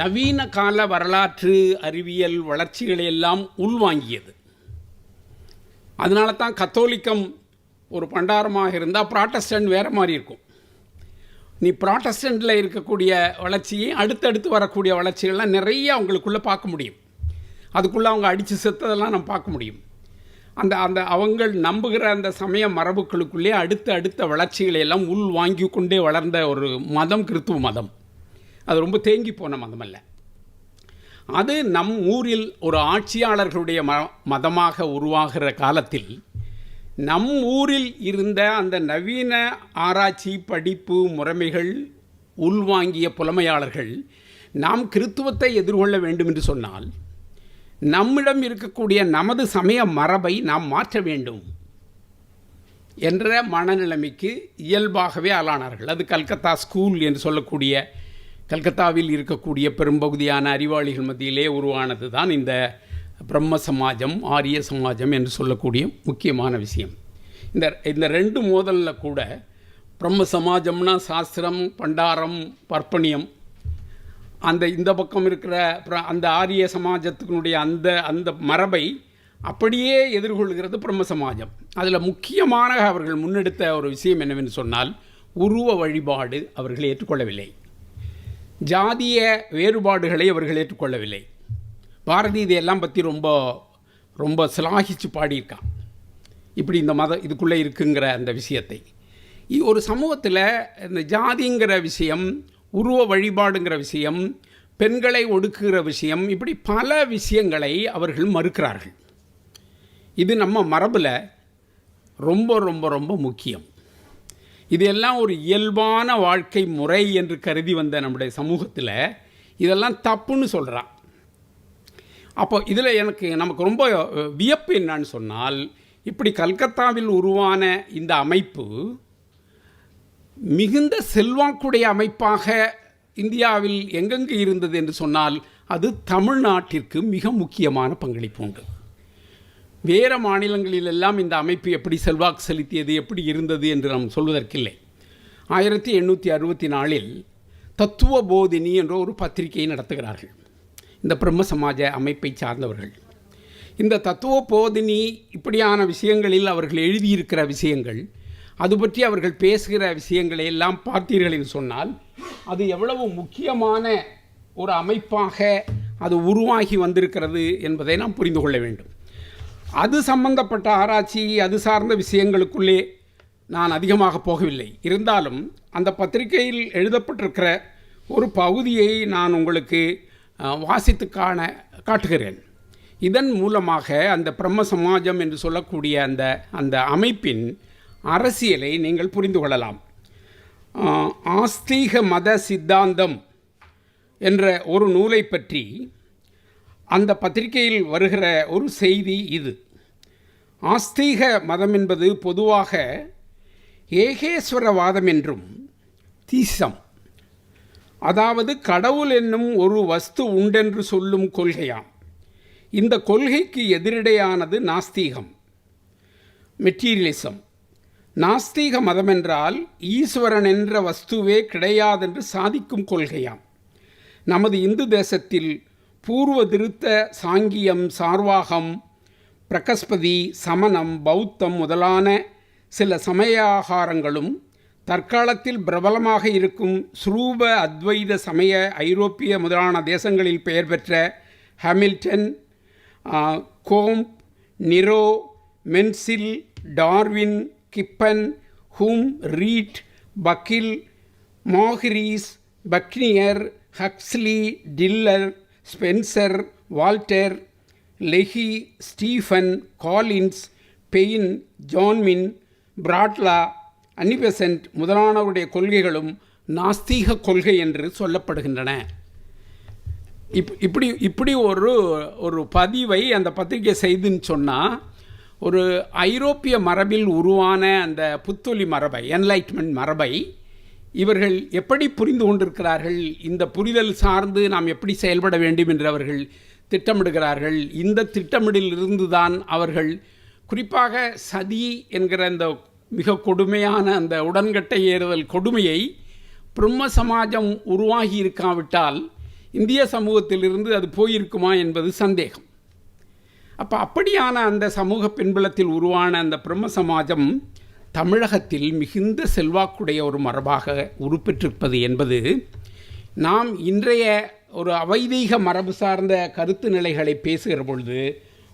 நவீன கால வரலாற்று அறிவியல் வளர்ச்சிகளையெல்லாம் உள்வாங்கியது. அதனால தான் கத்தோலிக்கம் ஒரு பண்டாரமாக இருந்தால் ப்ராட்டஸ்டன்ட் வேறு மாதிரி இருக்கும். நீ ப்ராட்டஸ்டண்ட்டில் இருக்கக்கூடிய வளர்ச்சியை அடுத்தடுத்து வரக்கூடிய வளர்ச்சிகள்லாம் நிறைய அவங்களுக்குள்ளே பார்க்க முடியும். அதுக்குள்ளே அவங்க அடித்து செத்ததெல்லாம் நம்ம பார்க்க முடியும். அந்த அந்த அவங்கள் நம்புகிற அந்த சமய மரபுகளுக்குள்ளே அடுத்த வளர்ச்சிகளை எல்லாம் உள் வாங்கி கொண்டே வளர்ந்த ஒரு மதம் கிறித்துவ மதம். அது ரொம்ப தேங்கி போன மதம் அல்ல. அது நம் ஊரில் ஒரு ஆட்சியாளர்களுடைய மதமாக உருவாகிற காலத்தில் நம் ஊரில் இருந்த அந்த நவீன ஆராய்ச்சி படிப்பு முறைமைகள் உள்வாங்கிய புலமையாளர்கள் நாம் கிறித்துவத்தை எதிர்கொள்ள வேண்டும் என்று சொன்னால் நம்மிடம் இருக்கக்கூடிய நமது சமய மரபை நாம் மாற்ற வேண்டும் என்ற மனநிலைமைக்கு இயல்பாகவே ஆளானார்கள். அது கல்கத்தா ஸ்கூல் என்று சொல்லக்கூடிய கல்கத்தாவில் இருக்கக்கூடிய பெரும்பகுதியான அறிவாளிகள் மத்தியிலே உருவானது தான் இந்த பிரம்ம சமாஜம், ஆரிய சமாஜம் என்று சொல்லக்கூடிய முக்கியமான விஷயம். இந்த ரெண்டு மோதலில் கூட பிரம்ம சமாஜம்னா சாஸ்திரம், பண்டாரம், பர்ப்பணியம், இந்த பக்கம் இருக்கிற அந்த ஆரிய சமாஜத்தினுடைய அந்த மரபை அப்படியே எதிர்கொள்கிறது பிரம்ம சமாஜம். அதில் முக்கியமான அவர்கள் முன்னெடுத்த ஒரு விஷயம் என்னவென்று சொன்னால், உருவ வழிபாடு அவர்கள் ஏற்றுக்கொள்ளவில்லை. ஜாதிய வேறுபாடுகளை அவர்கள் ஏற்றுக்கொள்ளவில்லை. பாரதி இதையெல்லாம் பற்றி ரொம்ப ரொம்ப சிலாகிச்சு பாடியிருக்கான். இப்படி இந்த இதுக்குள்ளே இருக்குங்கிற அந்த விஷயத்தை ஒரு சமூகத்தில் இந்த ஜாதிங்கிற விஷயம், உருவ வழிபாடுங்கிற விஷயம், பெண்களை ஒடுக்குகிற விஷயம், இப்படி பல விஷயங்களை அவர்கள் மறுக்கிறார்கள். இது நம்ம மரபில் ரொம்ப ரொம்ப ரொம்ப முக்கியம். இதெல்லாம் ஒரு இயல்பான வாழ்க்கை முறை என்று கருதி வந்த நம்முடைய சமூகத்தில் இதெல்லாம் தப்புன்னு சொல்கிறான். அப்போ இதில் நமக்கு ரொம்ப வியப்பு என்னான்னு சொன்னால், இப்படி கல்கத்தாவில் உருவான இந்த அமைப்பு மிகுந்த செல்வாக்குடைய அமைப்பாக இந்தியாவில் எங்கெங்கு இருந்தது என்று சொன்னால் அது தமிழ்நாட்டிற்கு மிக முக்கியமான பங்களிப்பு உண்டு. வேறு மாநிலங்களிலெல்லாம் இந்த அமைப்பு எப்படி செல்வாக்கு செலுத்தியது, எப்படி இருந்தது என்று நாம் சொல்வதற்கில்லை. 1864 தத்துவ போதினி என்ற ஒரு பத்திரிகையை நடத்துகிறார்கள் இந்த பிரம்ம சமாஜ அமைப்பை சார்ந்தவர்கள். இந்த தத்துவ போதினி இப்படியான விஷயங்களில் அவர்கள் எழுதியிருக்கிற விஷயங்கள், அது பற்றி அவர்கள் பேசுகிற விஷயங்களை எல்லாம் பார்த்தீர்கள் என்று சொன்னால் அது எவ்வளவு முக்கியமான ஒரு அமைப்பாக அது உருவாகி வந்திருக்கிறது என்பதை நாம் புரிந்து கொள்ள வேண்டும். அது சம்பந்தப்பட்ட ஆராய்ச்சி, அது சார்ந்த விஷயங்களுக்குள்ளே நான் அதிகமாக போகவில்லை. இருந்தாலும் அந்த பத்திரிகையில் எழுதப்பட்டிருக்கிற ஒரு பகுதியை நான் உங்களுக்கு வாசித்து காட்டுகிறேன். இதன் மூலமாக அந்த பிரம்ம சமாஜம் என்று சொல்லக்கூடிய அந்த அமைப்பின் அரசியலை நீங்கள் புரிந்து கொள்ளலாம். ஆஸ்தீக மத சித்தாந்தம் என்ற ஒரு நூலை பற்றி அந்த பத்திரிகையில் வருகிற ஒரு செய்தி இது. ஆஸ்தீக மதம் என்பது பொதுவாக ஏகேஸ்வரவாதம் என்றும் தீசம், அதாவது கடவுள் என்னும் ஒரு வஸ்து உண்டென்று சொல்லும் கொள்கையாம். இந்த கொள்கைக்கு எதிரடையானது நாஸ்தீகம், மெட்டீரியலிசம். நாஸ்தீக மதம் என்றால் ஈஸ்வரன் என்ற வஸ்துவே கிடையாதென்று சாதிக்கும் கொள்கையாம். நமது இந்து தேசத்தில் பூர்வ திருத்த சாங்கியம், சார்வாகம், பிரகஸ்பதி, சமணம், பௌத்தம் முதலான சில சமயாகாரங்களும் தற்காலத்தில் பிரபலமாக இருக்கும் ஸ்ரூப அத்வைத சமய ஐரோப்பிய முதலான தேசங்களில் பெயர் பெற்ற ஹாமில்டன், கோம்ப், நிரோ, மென்சில், Darwin, Gibbon, Hume, Reid, Buckle, மாஹ்ரீஸ், பக்னியர், ஹக்ஸ்லி, டில்லர், ஸ்பென்சர், வால்டர், லெஹி, ஸ்டீஃபன், காலின்ஸ், பெயின், ஜான்மின், பிராட்லா, அனிபெசன்ட் முதலானவருடைய கொள்கைகளும் நாஸ்தீக கொள்கை என்று சொல்லப்படுகின்றன. இப்படி ஒரு பதிவை அந்த பத்திரிகை செய்துன்னு சொன்னால், ஒரு ஐரோப்பிய மரபில் உருவான அந்த புத்தொலி மரபை, என்லைட்மெண்ட் மரபை இவர்கள் எப்படி புரிந்து கொண்டிருக்கிறார்கள், இந்த புரிதல் சார்ந்து நாம் எப்படி செயல்பட வேண்டும் என்று அவர்கள் திட்டமிடுகிறார்கள். இந்த திட்டமிடலிருந்து தான் அவர்கள் குறிப்பாக சதி என்கிற அந்த மிக கொடுமையான அந்த உடன்கட்டை ஏறுதல் கொடுமையை பிரம்ம சமாஜம் உருவாகி இருக்காவிட்டால் இந்திய சமூகத்திலிருந்து அது போயிருக்குமா என்பது சந்தேகம். அப்படியான அந்த சமூக பின்புலத்தில் உருவான அந்த பிரம்ம சமாஜம் தமிழகத்தில் மிகுந்த செல்வாக்குடைய ஒரு மரபாக உருப்பெற்றிருப்பது என்பது நாம் இன்றைய ஒரு அவைதீக மரபு சார்ந்த கருத்து நிலைகளை பேசுகிற பொழுது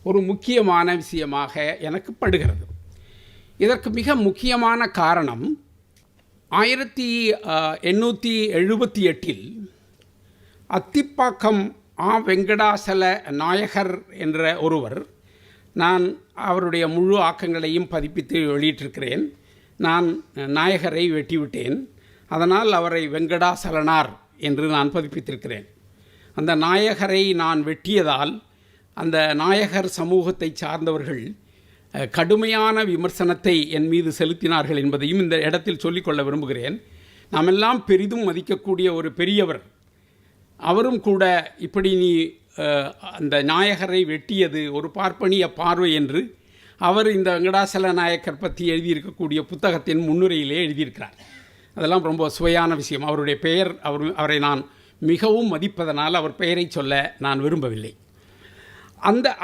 ஒரு முக்கியமான விஷயமாக எனக்கு படுகிறது. இதற்கு மிக முக்கியமான காரணம் 1878 அத்திப்பாக்கம் வெங்கடாசல நாயகர் என்ற ஒருவர், நான் அவருடைய முழு ஆக்கங்களையும் பதிப்பித்து வெளியிட்டிருக்கிறேன். நான் நாயகரை வெட்டிவிட்டேன், அதனால் அவரை வெங்கடாசலனார் என்று நான் பதிப்பித்திருக்கிறேன். அந்த நாயகரை நான் வெட்டியதால் அந்த நாயகர் சமூகத்தை சார்ந்தவர்கள் கடுமையான விமர்சனத்தை என் மீது செலுத்தினார்கள் என்பதையும் இந்த இடத்தில் சொல்லிக்கொள்ள விரும்புகிறேன். நாமெல்லாம் பெரிதும் மதிக்கக்கூடிய ஒரு பெரியவர், அவரும் கூட இப்படி நீ அந்த நாயகரை வெட்டியது ஒரு பார்ப்பனிய பார்வை என்று அவர் இந்த வெங்கடாசல நாயக்கர் பற்றி எழுதியிருக்கக்கூடிய புத்தகத்தின் முன்னுரையிலே எழுதியிருக்கிறார். அதெல்லாம் ரொம்ப சுவையான விஷயம். அவருடைய பெயர் அவரை நான் மிகவும் மதிப்பதனால் அவர் பெயரை சொல்ல நான் விரும்பவில்லை.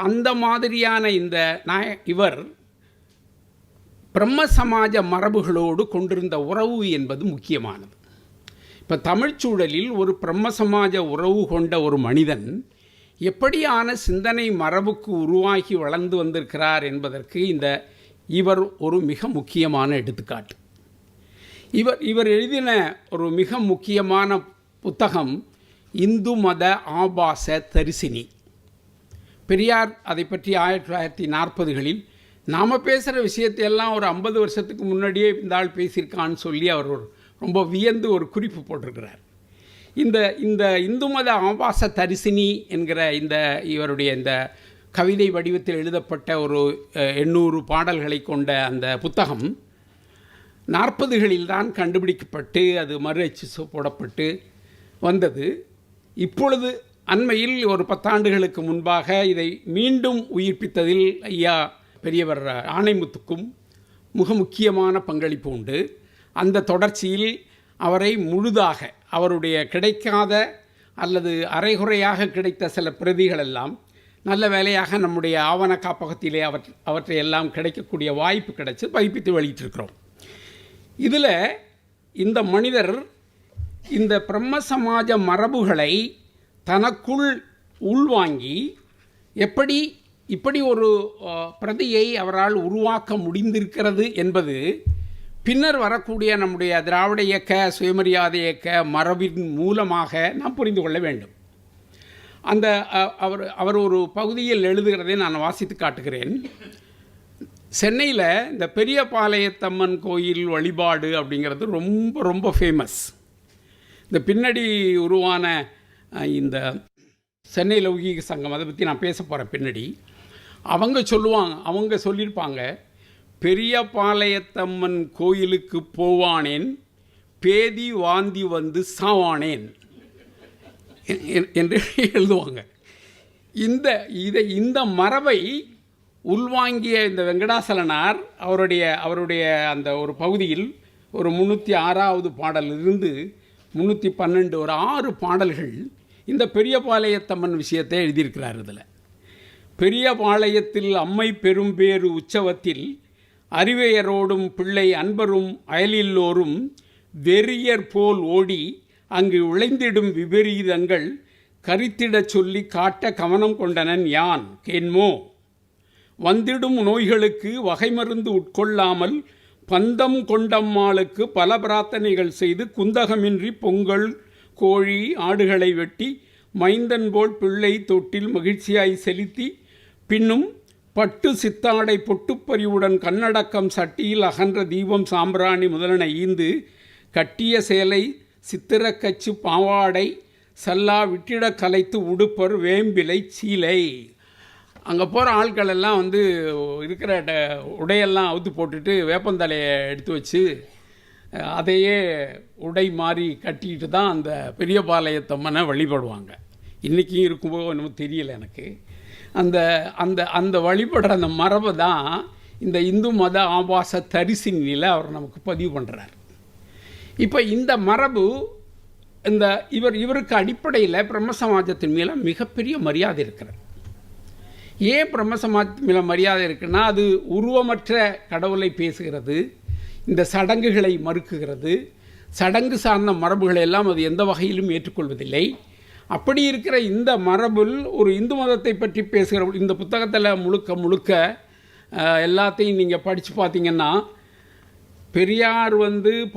அந்த மாதிரியான இவர் பிரம்ம சமாஜ மரபுகளோடு கொண்டிருந்த உறவு என்பது முக்கியமானது. இப்போ தமிழ்ச்சூழலில் ஒரு பிரம்ம சமாஜ உறவு கொண்ட ஒரு மனிதன் எப்படியான சிந்தனை மரபுக்கு உருவாகி வளர்ந்து வந்திருக்கிறார் என்பதற்கு இவர் ஒரு மிக முக்கியமான எடுத்துக்காட்டு. இவர் எழுதின ஒரு மிக முக்கியமான புத்தகம் இந்து மத ஆபாச தரிசினி. பெரியார் அதை பற்றி 1940களில் நாம் பேசுகிற விஷயத்தையெல்லாம் ஒரு 50 வருஷத்துக்கு முன்னாடியே இந்த ஆள் பேசியிருக்கான்னு சொல்லி அவர் ரொம்ப வியந்து ஒரு குறிப்பு போட்டிருக்கிறார். இந்த இந்து மத ஆபாச தரிசினி என்கிற இவருடைய இந்த கவிதை வடிவத்தில் எழுதப்பட்ட ஒரு 800 பாடல்களை கொண்ட அந்த புத்தகம் 40களில் தான் கண்டுபிடிக்கப்பட்டு அது மறு அச்சு போடப்பட்டு வந்தது. இப்பொழுது அண்மையில் ஒரு 10 ஆண்டுகளுக்கு முன்பாக இதை மீண்டும் உயிர்ப்பித்ததில் ஐயா பெரியவர் ஆணைமுத்துக்கும் மிக முக்கியமான பங்களிப்பு உண்டு. அந்த தொடர்ச்சியில் அவரை முழுதாக அவருடைய கிடைக்காத அல்லது அரைகுறையாக கிடைத்த சில பிரதிகளெல்லாம் நல்ல வேலையாக நம்முடைய ஆவண காப்பகத்திலே அவற்றை எல்லாம் கிடைக்கக்கூடிய வாய்ப்பு கிடைச்சி பதிப்பித்து வெளியிட்டிருக்கிறோம். இதில் இந்த மனிதர் இந்த பிரம்ம சமாஜ மரபுகளை தனக்குள் உள்வாங்கி இப்படி ஒரு பிரதியை அவரால் உருவாக்க முடிந்திருக்கிறது என்பது பின்னர் வரக்கூடிய நம்முடைய திராவிட இயக்க சுயமரியாதை இயக்க மரபின் மூலமாக நாம் புரிந்து கொள்ள வேண்டும். அவர் ஒரு பகுதியில் எழுதுகிறதை நான் வாசித்து காட்டுகிறேன். சென்னையில் இந்த பெரியபாளையத்தம்மன் கோயில் வழிபாடு அப்படிங்கிறது ரொம்ப ரொம்ப ஃபேமஸ். இந்த பின்னாடி உருவான இந்த சென்னை லௌகீக சங்கம், அதை பற்றி நான் பேச போகிறேன் பின்னாடி. அவங்க சொல்லியிருப்பாங்க, பெரியபாளையத்தம்மன் கோயிலுக்கு போவானேன், பேதி வாந்தி வந்து சாவானேன் என்று எழுதுவாங்க. இந்த மரபை உள்வாங்கிய இந்த வெங்கடாசலனார் அவருடைய அந்த ஒரு பகுதியில் ஒரு 306வது பாடலிலிருந்து 312 ஒரு 6 பாடல்கள் இந்த பெரியபாளையத்தம்மன் விஷயத்தை எழுதியிருக்கிறார். இதில் பெரியபாளையத்தில் அம்மை பெரும்பேறு உற்சவத்தில் அறிவையரோடும் பிள்ளை அன்பரும் அயலில்லோரும் வெறியர் போல் ஓடி அங்கு விளைந்திடும் விபரீதங்கள் கரித்திடச் சொல்லி காட்ட கவனம் கொண்டனன் யான் கேன்மோ. வந்திடும் நோய்களுக்கு வகை மருந்து உட்கொள்ளாமல் பந்தம் கொண்டம்மாளுக்கு பல பிரார்த்தனைகள் செய்து குந்தகமின்றி பொங்கல் கோழி ஆடுகளை வெட்டி மைந்தன் போல் பிள்ளை தொட்டில் மகிழ்ச்சியாய் செலுத்தி பின்னும் பட்டு சித்தாடை பொட்டுப்பறிவுடன் கண்ணடக்கம் சட்டியில் அகன்ற தீபம் சாம்பிராணி முதலென ஈந்து கட்டிய சேலை சித்திரக்கச்சு பாவாடை சல்லா விட்டிட கலைத்து உடுப்பர் வேம்பிலை சீலை. அங்கே போகிற ஆட்கள் எல்லாம் இருக்கிற உடையெல்லாம் அவுத்து போட்டுட்டு வேப்பந்தலையை எடுத்து வச்சு அதையே உடை மாறி கட்டிக்கிட்டு தான் அந்த பெரியபாளையத்தம்மனை வழிபடுவாங்க. இன்றைக்கும் இருக்கும்போது ஒன்றும் தெரியல எனக்கு. அந்த வழிபடுற அந்த மரபை தான் இந்த இந்து மத ஆபாச தரிசினியில் அவர் நமக்கு பதிவு பண்ணுறார். இப்போ இந்த மரபு இவருக்கு அடிப்படையில் பிரம்ம சமாஜத்தின் மேலே மிகப்பெரிய மரியாதை இருக்கிறது. ஏன் பிரம்ம சமாஜத்தின் மேலே மரியாதை இருக்குன்னா, அது உருவமற்ற கடவுளை பேசுகிறது, இந்த சடங்குகளை மறுக்குகிறது, சடங்கு சார்ந்த மரபுகளை எல்லாம் அது எந்த வகையிலும் ஏற்றுக்கொள்வதில்லை. அப்படி இருக்கிற இந்த மரபில் ஒரு இந்து மதத்தை பற்றி பேசுகிற இந்த புத்தகத்தில் முழுக்க எல்லாத்தையும் நீங்கள் படித்து பார்த்தீங்கன்னா, பெரியார்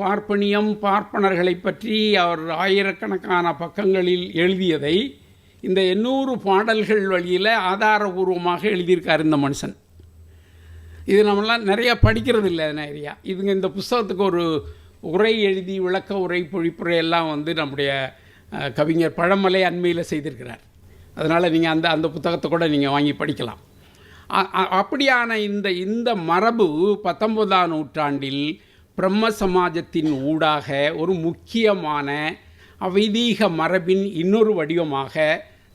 பார்ப்பனியம் பார்ப்பனர்களை பற்றி அவர் ஆயிரக்கணக்கான பக்கங்களில் எழுதியதை இந்த 800 பாடல்கள் வழியில் ஆதாரபூர்வமாக எழுதியிருக்கார் இந்த மனுஷன். இது நம்மளாம் நிறையா படிக்கிறது இல்லை நிறையா. இதுங்க இந்த புஸ்தகத்துக்கு ஒரு உரை எழுதி விளக்க உரை பொழிப்புரை எல்லாம் நம்முடைய கவிஞர் பழமலை அண்மையில் செய்திருக்கிறார். அதனால் நீங்கள் அந்த புத்தகத்தை கூட நீங்கள் வாங்கி படிக்கலாம். அப்படியான இந்த மரபு 19ஆம் நூற்றாண்டில் பிரம்ம சமாஜத்தின் ஊடாக ஒரு முக்கியமான அவைதீக மரபின் இன்னொரு வடிவமாக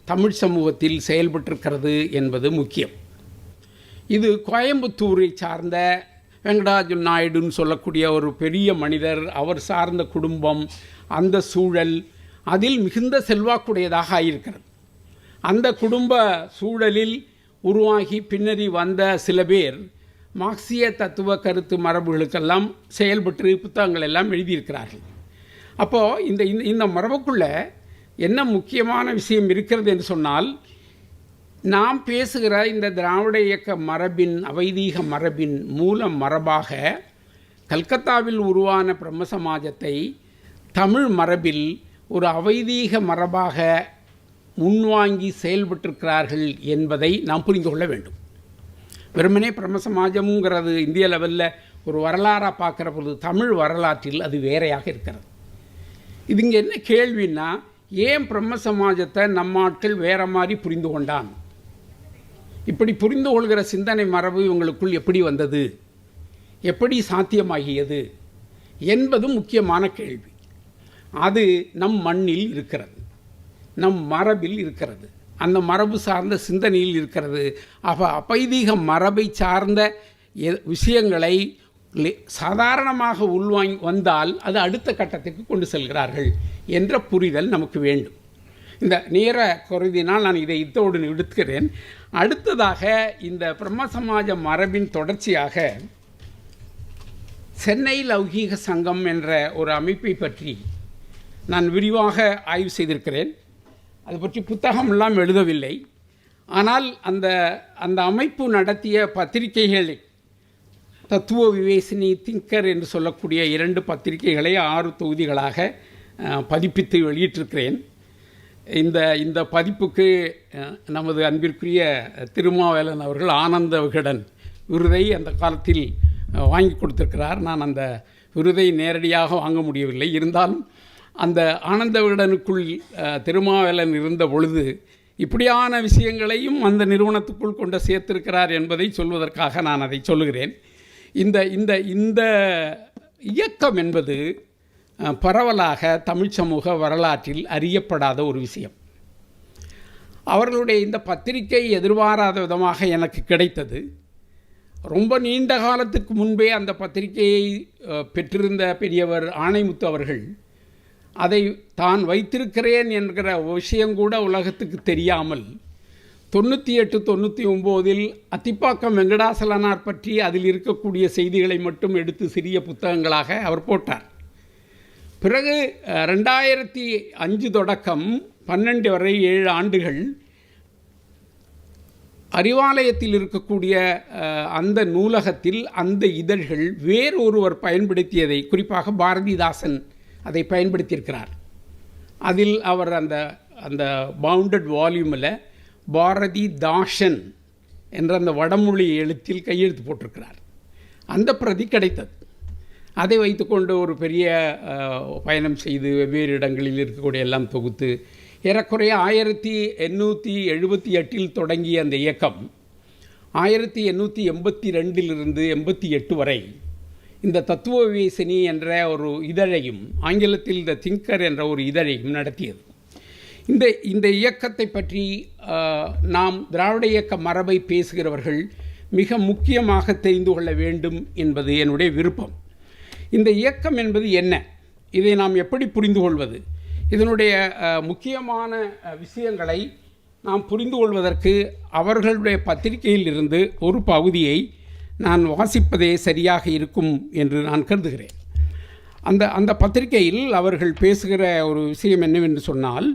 தமிழ் சமூகத்தில் செயல்பட்டிருக்கிறது என்பது முக்கியம். இது கோயம்புத்தூரை சார்ந்த வெங்கடாஜு நாயுடுன்னு சொல்லக்கூடிய ஒரு பெரிய மனிதர், அவர் சார்ந்த குடும்பம், அந்த சூழல் அதில் மிகுந்த செல்வாக்குடையதாக ஆகியிருக்கிறது. அந்த குடும்ப சூழலில் உருவாகி பின்னறி வந்த சில பேர் மார்க்சிய தத்துவ கருத்து மரபுகளுக்கெல்லாம் செயல்பட்டு புத்தகங்கள் எல்லாம் எழுதியிருக்கிறார்கள். அப்போது இந்த மரபுக்குள்ளே என்ன முக்கியமான விஷயம் இருக்கிறது என்று சொன்னால், நாம் பேசுகிற இந்த திராவிட இயக்க மரபின் அவைதீக மரபின் மூல மரபாக கல்கத்தாவில் உருவான பிரம்ம சமாஜத்தை தமிழ் மரபில் ஒரு அவைதீக மரபாக முன்வாங்கி செயல்பட்டிருக்கிறார்கள் என்பதை நாம் புரிந்து கொள்ள வேண்டும். வெறுமனே பிரம்ம சமாஜம்ங்கிறது இந்திய லெவலில் ஒரு வரலாறாக பார்க்குற பொழுது தமிழ் வரலாற்றில் அது வேறையாக இருக்கிறது. இதுங்க என்ன கேள்வின்னா, ஏன் பிரம்ம சமாஜத்தை நம்ம ஆட்கள் வேறு மாதிரி புரிந்து கொண்டான்? இப்படி புரிந்து கொள்கிற சிந்தனை மரபு இவங்களுக்குள் எப்படி வந்தது, எப்படி சாத்தியமாகியது என்பது முக்கியமான கேள்வி. அது நம் மண்ணில் இருக்கிறது, நம் மரபில் இருக்கிறது, அந்த மரபு சார்ந்த சிந்தனையில் இருக்கிறது. அவைதீக மரபை சார்ந்த விஷயங்களை சாதாரணமாக உள்வாங்கி வந்தால் அது அடுத்த கட்டத்துக்கு கொண்டு செல்கிறார்கள் என்ற புரிதல் நமக்கு வேண்டும். இந்த நேர கருதினால் நான் இதை இத்தோடு நிறுத்துகிறேன். அடுத்ததாக இந்த பிரம்ம சமாஜ மரபின் தொடர்ச்சியாக சென்னை லௌகீக சங்கம் என்ற ஒரு அமைப்பை பற்றி நான் விரிவாக ஆய்வு செய்திருக்கிறேன். அது பற்றி புத்தகமெல்லாம் எழுதவில்லை. ஆனால் அந்த அமைப்பு நடத்திய பத்திரிகைகளை, தத்துவ விவேசினி, திங்கர் என்று சொல்லக்கூடிய 2 பத்திரிகைகளை 6 தொகுதிகளாக பதிப்பித்து வெளியிட்டிருக்கிறேன். இந்த பதிப்புக்கு நமது அன்பிற்குரிய திருமாவேலன் அவர்கள் ஆனந்த விகடன் விருதை அந்த காலத்தில் வாங்கி கொடுத்திருக்கிறார். நான் அந்த விருதை நேரடியாக வாங்க முடியவில்லை. இருந்தாலும் அந்த ஆனந்த விகடனுக்குள் திருமாவேலன் இருந்த பொழுது இப்படியான விஷயங்களையும் அந்த நிறுவனத்துக்குள் கொண்டு சேர்த்திருக்கிறார் என்பதை சொல்வதற்காக நான் அதை சொல்லுகிறேன். இந்த இயக்கம் என்பது பரவலாக தமிழ் சமூக வரலாற்றில் அறியப்படாத ஒரு விஷயம். அவர்களுடைய இந்த பத்திரிகை எதிர்பாராத விதமாக எனக்கு கிடைத்தது. ரொம்ப நீண்ட காலத்துக்கு முன்பே அந்த பத்திரிகையை பெற்றிருந்த பெரியவர் ஆணைமுத்து அவர்கள் அதை தான் வைத்திருக்கிறேன் என்கிற விஷயங்கூட உலகத்துக்கு தெரியாமல் 98-99 அத்திப்பாக்கம் வெங்கடாசலனார் பற்றி அதில் இருக்கக்கூடிய செய்திகளை மட்டும் எடுத்து சிறிய புத்தகங்களாக அவர் போட்டார். பிறகு 2005 தொடக்கம் 12 வரை 7 ஆண்டுகள் அறிவாலயத்தில் இருக்கக்கூடிய அந்த நூலகத்தில் அந்த இதழ்கள் வேறொருவர் பயன்படுத்தியதை, குறிப்பாக பாரதிதாசன் அதை பயன்படுத்தியிருக்கிறார். அதில் அவர் அந்த பவுண்டட் வால்யூமில் பாரதி தாசன் என்ற அந்த வடமொழி எழுத்தில் கையெழுத்து போட்டிருக்கிறார். அந்த பிரதி கிடைத்தது. அதை வைத்துக்கொண்டு ஒரு பெரிய பயணம் செய்து வெவ்வேறு இடங்களில் இருக்கக்கூடிய எல்லாம் தொகுத்து ஏறக்குறைய 1878 தொடங்கிய அந்த இயக்கம் 1882 88 வரை இந்த தத்துவ விவேசினி என்ற ஒரு இதழையும் ஆங்கிலத்தில் த திங்கர் என்ற ஒரு இதழையும் நடத்தியது. இந்த இயக்கத்தை பற்றி நாம் திராவிட இயக்க மரபை பேசுகிறவர்கள் மிக முக்கியமாக தெரிந்து கொள்ள வேண்டும் என்பது என்னுடைய விருப்பம். இந்த இயக்கம் என்பது என்ன, இதை நாம் எப்படி புரிந்து கொள்வது, இதனுடைய முக்கியமான விஷயங்களை நாம் புரிந்து கொள்வதற்கு அவர்களுடைய பத்திரிகையில் இருந்து ஒரு பகுதியை நான் வாசிப்பதே சரியாக இருக்கும் என்று நான் கருதுகிறேன். அந்த பத்திரிகையில் அவர்கள் பேசுகிற ஒரு விஷயம் என்னவென்று சொன்னால்,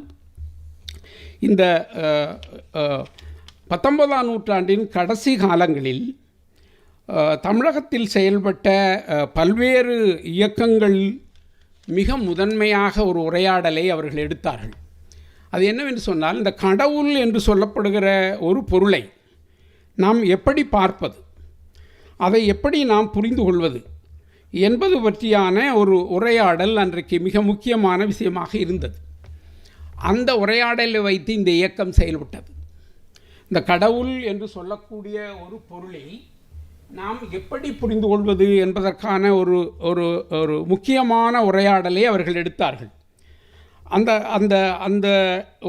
இந்த 19ஆம் நூற்றாண்டின் கடைசி காலங்களில் தமிழகத்தில் செயல்பட்ட பல்வேறு இயக்கங்கள் மிக முதன்மையாக ஒரு உரையாடலை அவர்கள் எடுத்தார்கள். அது என்னவென்று சொன்னால், இந்த கடவுள் என்று சொல்லப்படுகிற ஒரு பொருளை நாம் எப்படி பார்ப்பது, அதை எப்படி நாம் புரிந்து கொள்வது என்பது பற்றியான ஒரு உரையாடல் அன்றைக்கு மிக முக்கியமான விஷயமாக இருந்தது. அந்த உரையாடலை வைத்து இந்த இயக்கம் செயல்பட்டது. இந்த கடவுள் என்று சொல்லக்கூடிய ஒரு பொருளை நாம் எப்படி புரிந்து கொள்வது என்பதற்கான ஒரு ஒரு ஒரு முக்கியமான உரையாடலை அவர்கள் எடுத்தார்கள். அந்த அந்த அந்த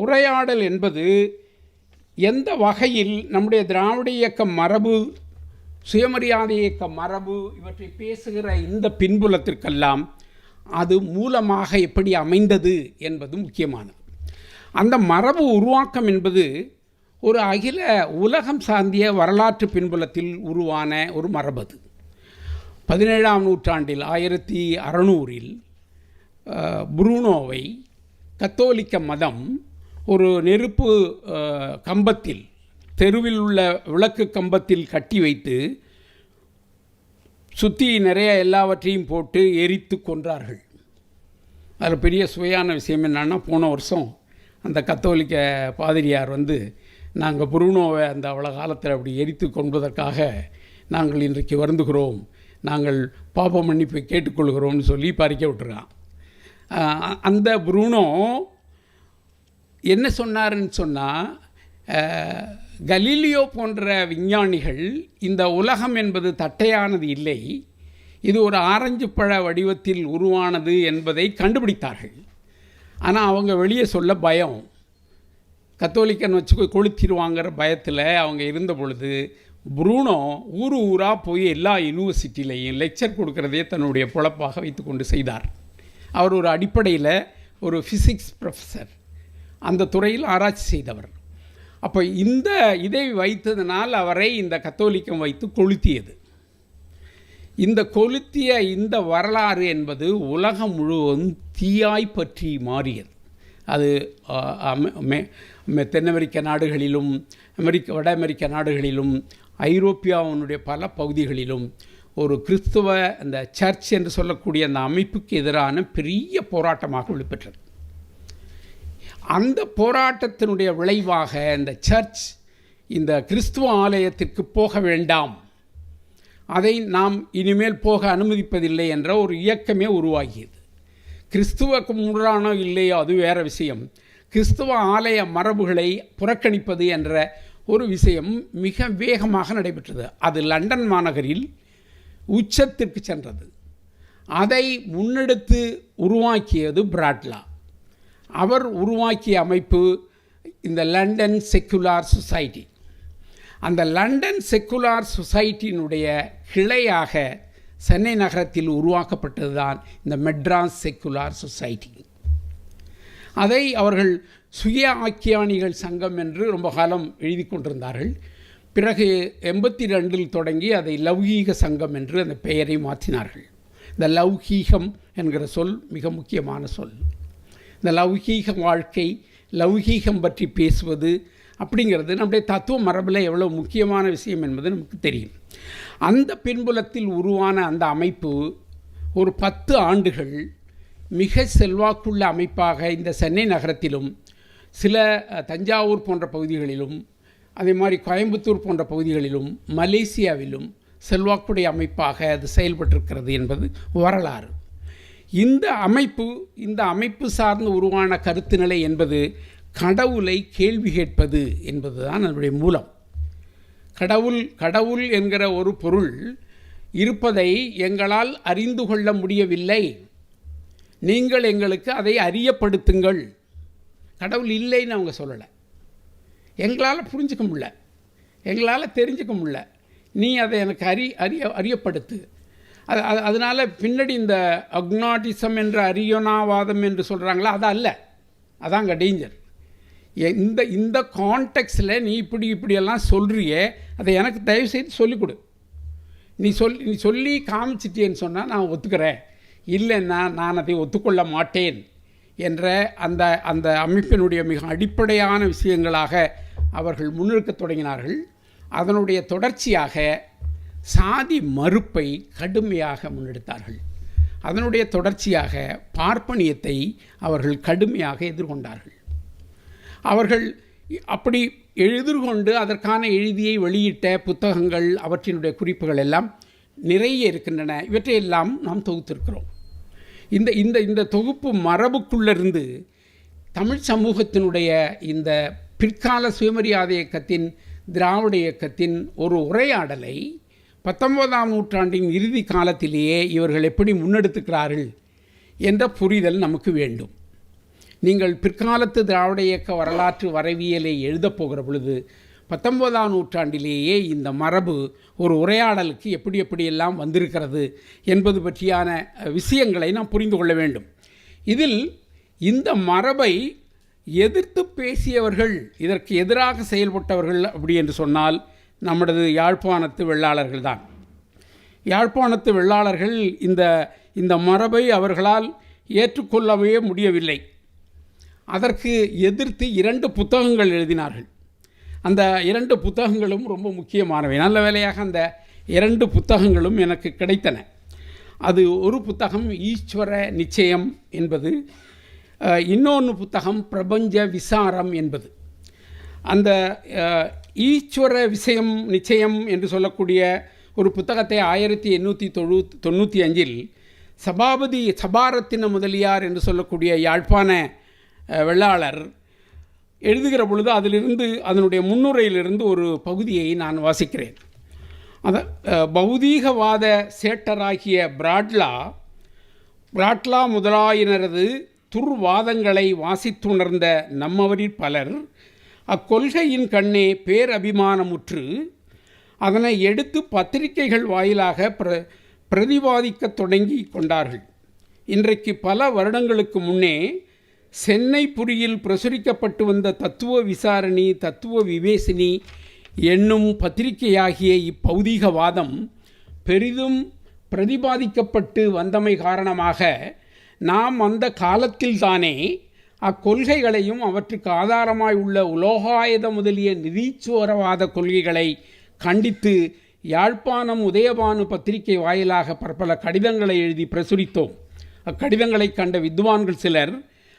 உரையாடல் என்பது எந்த வகையில் நம்முடைய திராவிட இயக்க மரபு, சுயமரியாதை இயக்க மரபு இவற்றை பேசுகிற இந்த பின்புலத்திற்கெல்லாம் அது மூலமாக எப்படி அமைந்தது என்பது முக்கியமானது. அந்த மரபு உருவாக்கம் என்பது ஒரு அகில உலகம் சார்ந்திய வரலாற்று பின்புலத்தில் உருவான ஒரு மரபது. 17ஆம் நூற்றாண்டில் 1600இல் புரூனோவை கத்தோலிக்க மதம் ஒரு நெருப்பு கம்பத்தில், தெருவில் உள்ள விளக்கு கம்பத்தில் கட்டி வைத்து சுற்றி நிறைய எல்லாவற்றையும் போட்டு எரித்து கொன்றார்கள். அதில் பெரிய சுவையான விஷயம் என்னன்னா, போன வருஷம் அந்த கத்தோலிக்க பாதிரியார் நாங்கள் புரூனோவை அந்த அவ்வளோ காலத்தில் அப்படி எரித்து கொள்வதற்காக நாங்கள் இன்றைக்கு வருந்துகிறோம், நாங்கள் பாப்ப மன்னிப்பை கேட்டுக்கொள்கிறோம்னு சொல்லி பறிக்க விட்டுருக்கான். அந்த புரூனோ என்ன சொன்னாருன்னு சொன்னால், கலீலியோ போன்ற விஞ்ஞானிகள் இந்த உலகம் என்பது தட்டையானது இல்லை, இது ஒரு ஆரஞ்சு பழ வடிவத்தில் உருவானது என்பதை கண்டுபிடித்தார்கள். ஆனால் அவங்க வெளியே சொல்ல பயம், கத்தோலிக்கன் வச்சு கொளுத்திடுவாங்கிற பயத்தில் அவங்க இருந்த பொழுது புரூனோ ஊராக போய் எல்லா யூனிவர்சிட்டியிலையும் லெக்சர் கொடுக்கறதே தன்னுடைய பொழப்பாக வைத்து கொண்டு செய்தார். அவர் ஒரு அடிப்படையில் ஒரு ஃபிசிக்ஸ் ப்ரொஃபஸர், அந்த துறையில் ஆராய்ச்சி செய்தவர். அப்போ இந்த இதை வைத்ததினால் அவரை இந்த கத்தோலிக்கம் வைத்து கொளுத்தியது. இந்த கொளுத்திய இந்த வரலாறு என்பது உலகம் முழுவதும் தீயாய் பற்றி மாறியது. அது தென் அமெரிக்க நாடுகளிலும், வட அமெரிக்க நாடுகளிலும், ஐரோப்பியாவினுடைய பல பகுதிகளிலும் ஒரு கிறிஸ்துவ அந்த சர்ச் என்று சொல்லக்கூடிய அந்த அமைப்புக்கு எதிரான பெரிய போராட்டமாக வெளிப்பெற்றது. அந்த போராட்டத்தினுடைய விளைவாக இந்த சர்ச் இந்த கிறிஸ்துவ ஆலயத்திற்கு போக வேண்டாம், அதை நாம் இனிமேல் போக அனுமதிப்பதில்லை என்ற ஒரு இயக்கமே உருவாகியது. கிறிஸ்துவக்கு முரணானோ இல்லையோ அது வேறு விஷயம், கிறிஸ்துவ ஆலய மரபுகளை புறக்கணிப்பது என்ற ஒரு விஷயம் மிக வேகமாக நடைபெற்றது. அது லண்டன் மாநகரில் உச்சத்திற்கு சென்றது. அதை முன்னெடுத்து உருவாக்கியது பிராட்லா. அவர் உருவாக்கிய அமைப்பு இந்த லண்டன் செக்குலார் சொசைட்டி. அந்த லண்டன் செக்குலார் சொசைட்டியினுடைய கிளையாக சென்னை நகரத்தில் உருவாக்கப்பட்டது தான் இந்த மெட்ராஸ் செக்குலார் சொசைட்டி. அதை அவர்கள் சுய ஆக்கியானிகள் சங்கம் என்று ரொம்ப காலம் எழுதி கொண்டிருந்தார்கள். பிறகு 82 தொடங்கி அதை லௌகீக சங்கம் என்று அந்த பெயரை மாற்றினார்கள். இந்த லௌகீகம் என்கிற சொல் மிக முக்கியமான சொல். இந்த லௌகீக வாழ்க்கை, லௌகீகம் பற்றி பேசுவது அப்படிங்கிறது நம்முடைய தத்துவ மரபில் எவ்வளோ முக்கியமான விஷயம் என்பது நமக்கு தெரியும். அந்த பின்புலத்தில் உருவான அந்த அமைப்பு ஒரு 10 ஆண்டுகள் மிக செல்வாக்குள்ள அமைப்பாக இந்த சென்னை நகரத்திலும், சில தஞ்சாவூர் போன்ற பகுதிகளிலும், அதே மாதிரி கோயம்புத்தூர் போன்ற பகுதிகளிலும், மலேசியாவிலும் செல்வாக்குடைய அமைப்பாக அது செயல்பட்டிருக்கிறது என்பது வரலாறு. இந்த அமைப்பு சார்ந்து உருவான கருத்து நிலை என்பது கடவுளை கேள்வி கேட்பது என்பது தான் அதனுடைய மூலம். கடவுள் என்கிற ஒரு பொருள் இருப்பதை எங்களால் அறிந்து கொள்ள முடியவில்லை, நீங்கள் எங்களுக்கு அதை அறியப்படுத்துங்கள். கடவுள் இல்லைன்னு அவங்க சொல்லலை, எங்களால் புரிஞ்சிக்க முடியல, எங்களால் தெரிஞ்சிக்க முடியல, நீ அதை எனக்கு அறியப்படுத்து. அதனால் பின்னாடி இந்த அக்னாட்டிசம் என்ற அரியோனாவாதம் என்று சொல்கிறாங்களா, அது அல்ல, அதாங்க டேஞ்சர். இந்த கான்டெக்ஸ்டில் நீ இப்படியெல்லாம் சொல்கிறியே, அதை எனக்கு தயவுசெய்து சொல்லிக் கொடு. நீ சொல்லி காமிச்சிட்டேன்னு சொன்னால் நான் ஒத்துக்கிறேன், இல்லைன்னா நான் அதை ஒத்துக்கொள்ள மாட்டேன் என்ற அந்த அந்த அமைப்பினுடைய மிக அடிப்படையான விஷயங்களாக அவர்கள் முன்னெடுக்கத் தொடங்கினார்கள். அதனுடைய தொடர்ச்சியாக சாதி மறுப்பை கடுமையாக முன்னெடுத்தார்கள். அதனுடைய தொடர்ச்சியாக பார்ப்பனியத்தை அவர்கள் கடுமையாக எதிர்கொண்டார்கள். அவர்கள் அப்படி எதிர்கொண்டு அதற்கான எழுதியை வெளியிட்ட புத்தகங்கள், அவற்றினுடைய குறிப்புகள் எல்லாம் நிறைய இருக்கின்றன. இவற்றையெல்லாம் நாம் தொகுத்திருக்கிறோம். இந்த இந்த இந்த தொகுப்பு மரபுக்குள்ளிருந்து தமிழ் சமூகத்தினுடைய இந்த பிற்கால சுயமரியாதை இயக்கத்தின், திராவிட இயக்கத்தின் ஒரு உரையாடலை 19ஆம் நூற்றாண்டின் இறுதி காலத்திலேயே இவர்கள் எப்படி முன்னெடுத்துக்கிறார்கள் என்ற புரிதல் நமக்கு வேண்டும். நீங்கள் பிற்காலத்து திராவிட இயக்க வரலாற்று வரைவியலை எழுதப் போகிற பொழுது 19ஆம் நூற்றாண்டிலேயே இந்த மரபு ஒரு உரையாடலுக்கு எப்படி எப்படியெல்லாம் வந்திருக்கிறது என்பது பற்றியான விஷயங்களை நாம் புரிந்து கொள்ள வேண்டும். இதில் இந்த மரபை எதிர்த்து பேசியவர்கள், இதற்கு எதிராக செயல்பட்டவர்கள் அப்படி என்று சொன்னால் நமது யாழ்ப்பாணத்து வெள்ளாளர்கள் தான். யாழ்ப்பாணத்து வெள்ளாளர்கள் இந்த மரபை அவர்களால் ஏற்றுக்கொள்ளவே முடியவில்லை. அதற்கு எதிர்த்து 2 புத்தகங்கள் எழுதினார்கள். அந்த 2 புத்தகங்களும் ரொம்ப முக்கியமானவை. நல்ல வேளையாக அந்த 2 புத்தகங்களும் எனக்கு கிடைத்தன. அது ஒரு புத்தகம் ஈஸ்வர நிச்சயம் என்பது, இன்னொன்று புத்தகம் பிரபஞ்ச விசாரம் என்பது. அந்த ஈஸ்வர விஷயம் நிச்சயம் என்று சொல்லக்கூடிய ஒரு புத்தகத்தை 1895 சபாபதி சபாரத்தின முதலியார் என்று சொல்லக்கூடிய யாழ்ப்பாண வெள்ளாளர் எழுதுகிற பொழுது அதிலிருந்து, அதனுடைய முன்னுரையிலிருந்து ஒரு பகுதியை நான் வாசிக்கிறேன். பௌதீகவாத சேட்டராகிய பிராட்லா முதலாயினரது துர்வாதங்களை வாசித்துணர்ந்த நம்மவரில் பலர் அக்கொள்கையின் கண்ணே பேரபிமானமுற்று அதனை எடுத்து பத்திரிகைகள் வாயிலாக பிரதிபாதிக்கத் தொடங்கி கொண்டார்கள். இன்றைக்கு பல வருடங்களுக்கு முன்னே சென்னைபுரியில் பிரசுரிக்கப்பட்டு வந்த தத்துவ விசாரணி, தத்துவ விவேசினி என்னும் பத்திரிகையாகிய இப்பௌதீகவாதம் பெரிதும் பிரதிபாதிக்கப்பட்டு வந்தமை காரணமாக நாம் அந்த காலத்தில்தானே அக்கொள்கைகளையும் அவற்றுக்கு ஆதாரமாய் உள்ள உலோகாயுத முதலிய நிரீச்சுவரவாத கொள்கைகளை கண்டித்து யாழ்ப்பாணம் உதயபானு பத்திரிகை வாயிலாக பற்பல கடிதங்களை எழுதி பிரசுரித்தோம். அக்கடிதங்களை கண்ட வித்வான்கள் சிலர்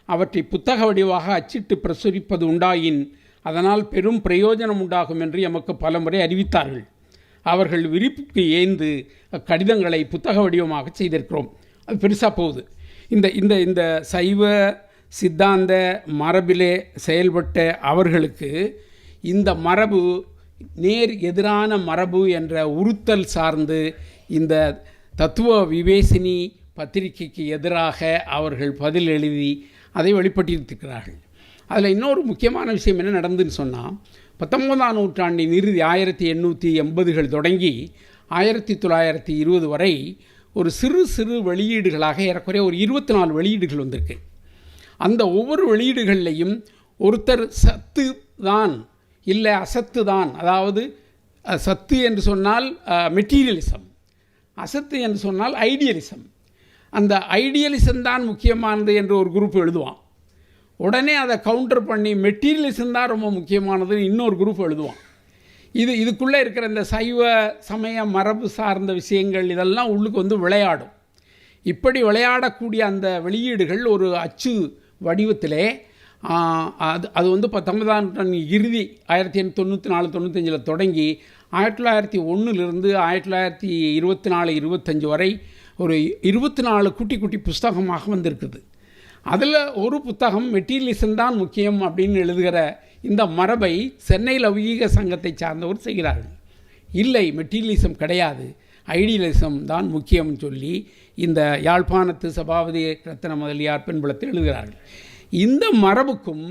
அவற்றை புத்தக வடிவாக அச்சிட்டு பிரசுரிப்பது உண்டாயின் அதனால் பெரும் பிரயோஜனம் உண்டாகும் என்று எமக்கு பலமுறை அறிவித்தார்கள். அவர்கள் விருப்புக்கு ஏந்து அக்கடிதங்களை புத்தக வடிவமாக செய்திருக்கிறோம். அது பெருசாக போகுது. இந்த இந்த சைவ சித்தாந்த மரபிலே செயல்பட்ட அவர்களுக்கு இந்த மரபு நேர் எதிரான மரபு என்ற உறுத்தல் சார்ந்து இந்த தத்துவ விவேசினி பத்திரிகைக்கு எதிராக அவர்கள் பதில் எழுதி அதை வெளிப்படுத்தியிருக்கிறார்கள். அதில் இன்னொரு முக்கியமான விஷயம் என்ன நடந்துன்னு சொன்னால், 19ஆம் நூற்றாண்டின் இறுதி 1880கள் தொடங்கி 1920 வரை ஒரு சிறு சிறு வெளியீடுகளாக ஏறக்குறைய ஒரு 24 வெளியீடுகள் வந்திருக்கு. அந்த ஒவ்வொரு வெளியீடுகள்லையும் ஒருத்தர் சத்து தான் இல்லை அசத்து தான், அதாவது சத்து என்று சொன்னால் மெட்டீரியலிசம், அசத்து என்று சொன்னால் ஐடியலிசம். அந்த ஐடியலிசம் தான் முக்கியமானது என்று ஒரு குரூப் எழுதுவான். உடனே அதை கவுண்டர் பண்ணி மெட்டீரியலிசம் தான் ரொம்ப முக்கியமானதுன்னு இன்னொரு குரூப் எழுதுவான். இதுக்குள்ளே இருக்கிற இந்த சைவ சமய மரபு சார்ந்த விஷயங்கள் இதெல்லாம் உள்ளுக்கு வந்து விளையாடும். இப்படி விளையாடக்கூடிய அந்த வெளியீடுகள் ஒரு அச்சு வடிவத்திலே அது வந்து 19ஆம் நூற்றாண்டு இறுதி 1894-95 தொடங்கி 1901 1924-25 வரை ஒரு 24 குட்டி குட்டி புஸ்தகமாக வந்திருக்குது. அதில் ஒரு புத்தகம் மெட்டீரியலிசம் தான் முக்கியம் அப்படின்னு எழுதுகிற இந்த மரபை சென்னை லௌகீக சங்கத்தை சார்ந்தவர் செய்கிறார்கள். இல்லை, மெட்டீரியலிசம் கிடையாது, ஐடியலிசம் தான் முக்கியம்னு சொல்லி இந்த யாழ்ப்பாணத்து சபாபதி ரத்ன முதலியார் பின்புலத்தில் எழுதுகிறார்கள். இந்த மரபுக்கும்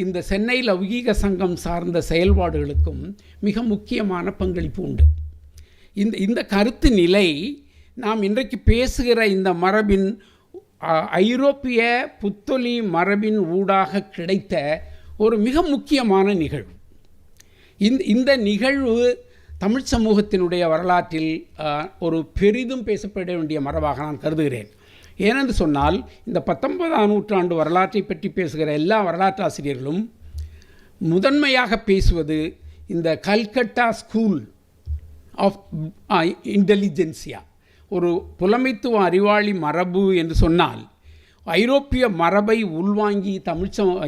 இந்த சென்னை லௌகீக சங்கம் சார்ந்த செயல்பாடுகளுக்கும் மிக முக்கியமான பங்களிப்பு உண்டு. இந்த கருத்து நிலை நாம் இன்றைக்கு பேசுகிற இந்த மரபின் ஐரோப்பிய புத்தொலி மரபின் ஊடாக கிடைத்த ஒரு மிக முக்கியமான நிகழ்வு. இந்த நிகழ்வு தமிழ் சமூகத்தினுடைய வரலாற்றில் ஒரு பெரிதும் பேசப்பட வேண்டிய மரபாக நான் கருதுகிறேன். ஏனென்று சொன்னால் இந்த 19ஆம் நூற்றாண்டு வரலாற்றை பற்றி பேசுகிற எல்லா வரலாற்றாசிரியர்களும் முதன்மையாக பேசுவது இந்த கல்கட்டா ஸ்கூல் ஆஃப் இன்டெலிஜென்சியா, ஒரு புலமைத்துவ அறிவாளி மரபு என்று சொன்னால் ஐரோப்பிய மரபை உள்வாங்கி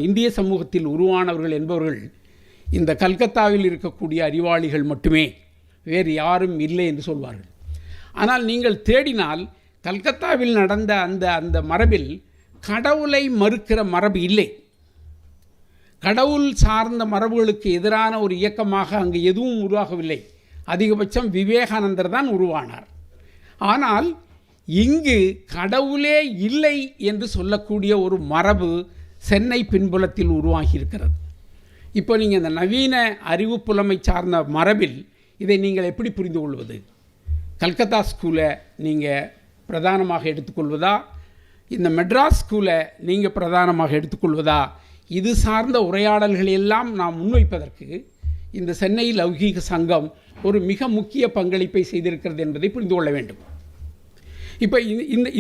இந்திய சமூகத்தில் உருவானவர்கள் என்பவர்கள் இந்த கல்கத்தாவில் இருக்கக்கூடிய அறிவாளிகள் மட்டுமே, வேறு யாரும் இல்லை என்று சொல்வார்கள். ஆனால் நீங்கள் தேடினால் கல்கத்தாவில் நடந்த அந்த மரபில் கடவுளை மறுக்கிற மரபு இல்லை. கடவுள் சார்ந்த மரபுகளுக்கு எதிரான ஒரு இயக்கமாக அங்கு எதுவும் உருவாகவில்லை. அதிகபட்சம் விவேகானந்தர் தான் உருவானார். ஆனால் இங்கு கடவுளே இல்லை என்று சொல்லக்கூடிய ஒரு மரபு சென்னை பின்புலத்தில் உருவாகி இருக்கிறது. இப்போ நீங்கள் இந்த நவீன அறிவு புலமை சார்ந்த மரபில் இதை நீங்கள் எப்படி புரிந்து கொள்வது? கல்கத்தா ஸ்கூலை நீங்கள் பிரதானமாக எடுத்துக்கொள்வதா, இந்த மெட்ராஸ் ஸ்கூலை நீங்கள் பிரதானமாக எடுத்துக்கொள்வதா? இது சார்ந்த உரையாடல்கள் எல்லாம் நாம் முன்வைப்பதற்கு இந்த சென்னை லௌகீக சங்கம் ஒரு மிக முக்கிய பங்களிப்பை செய்திருக்கிறது என்பதை புரிந்து கொள்ள வேண்டும். இப்போ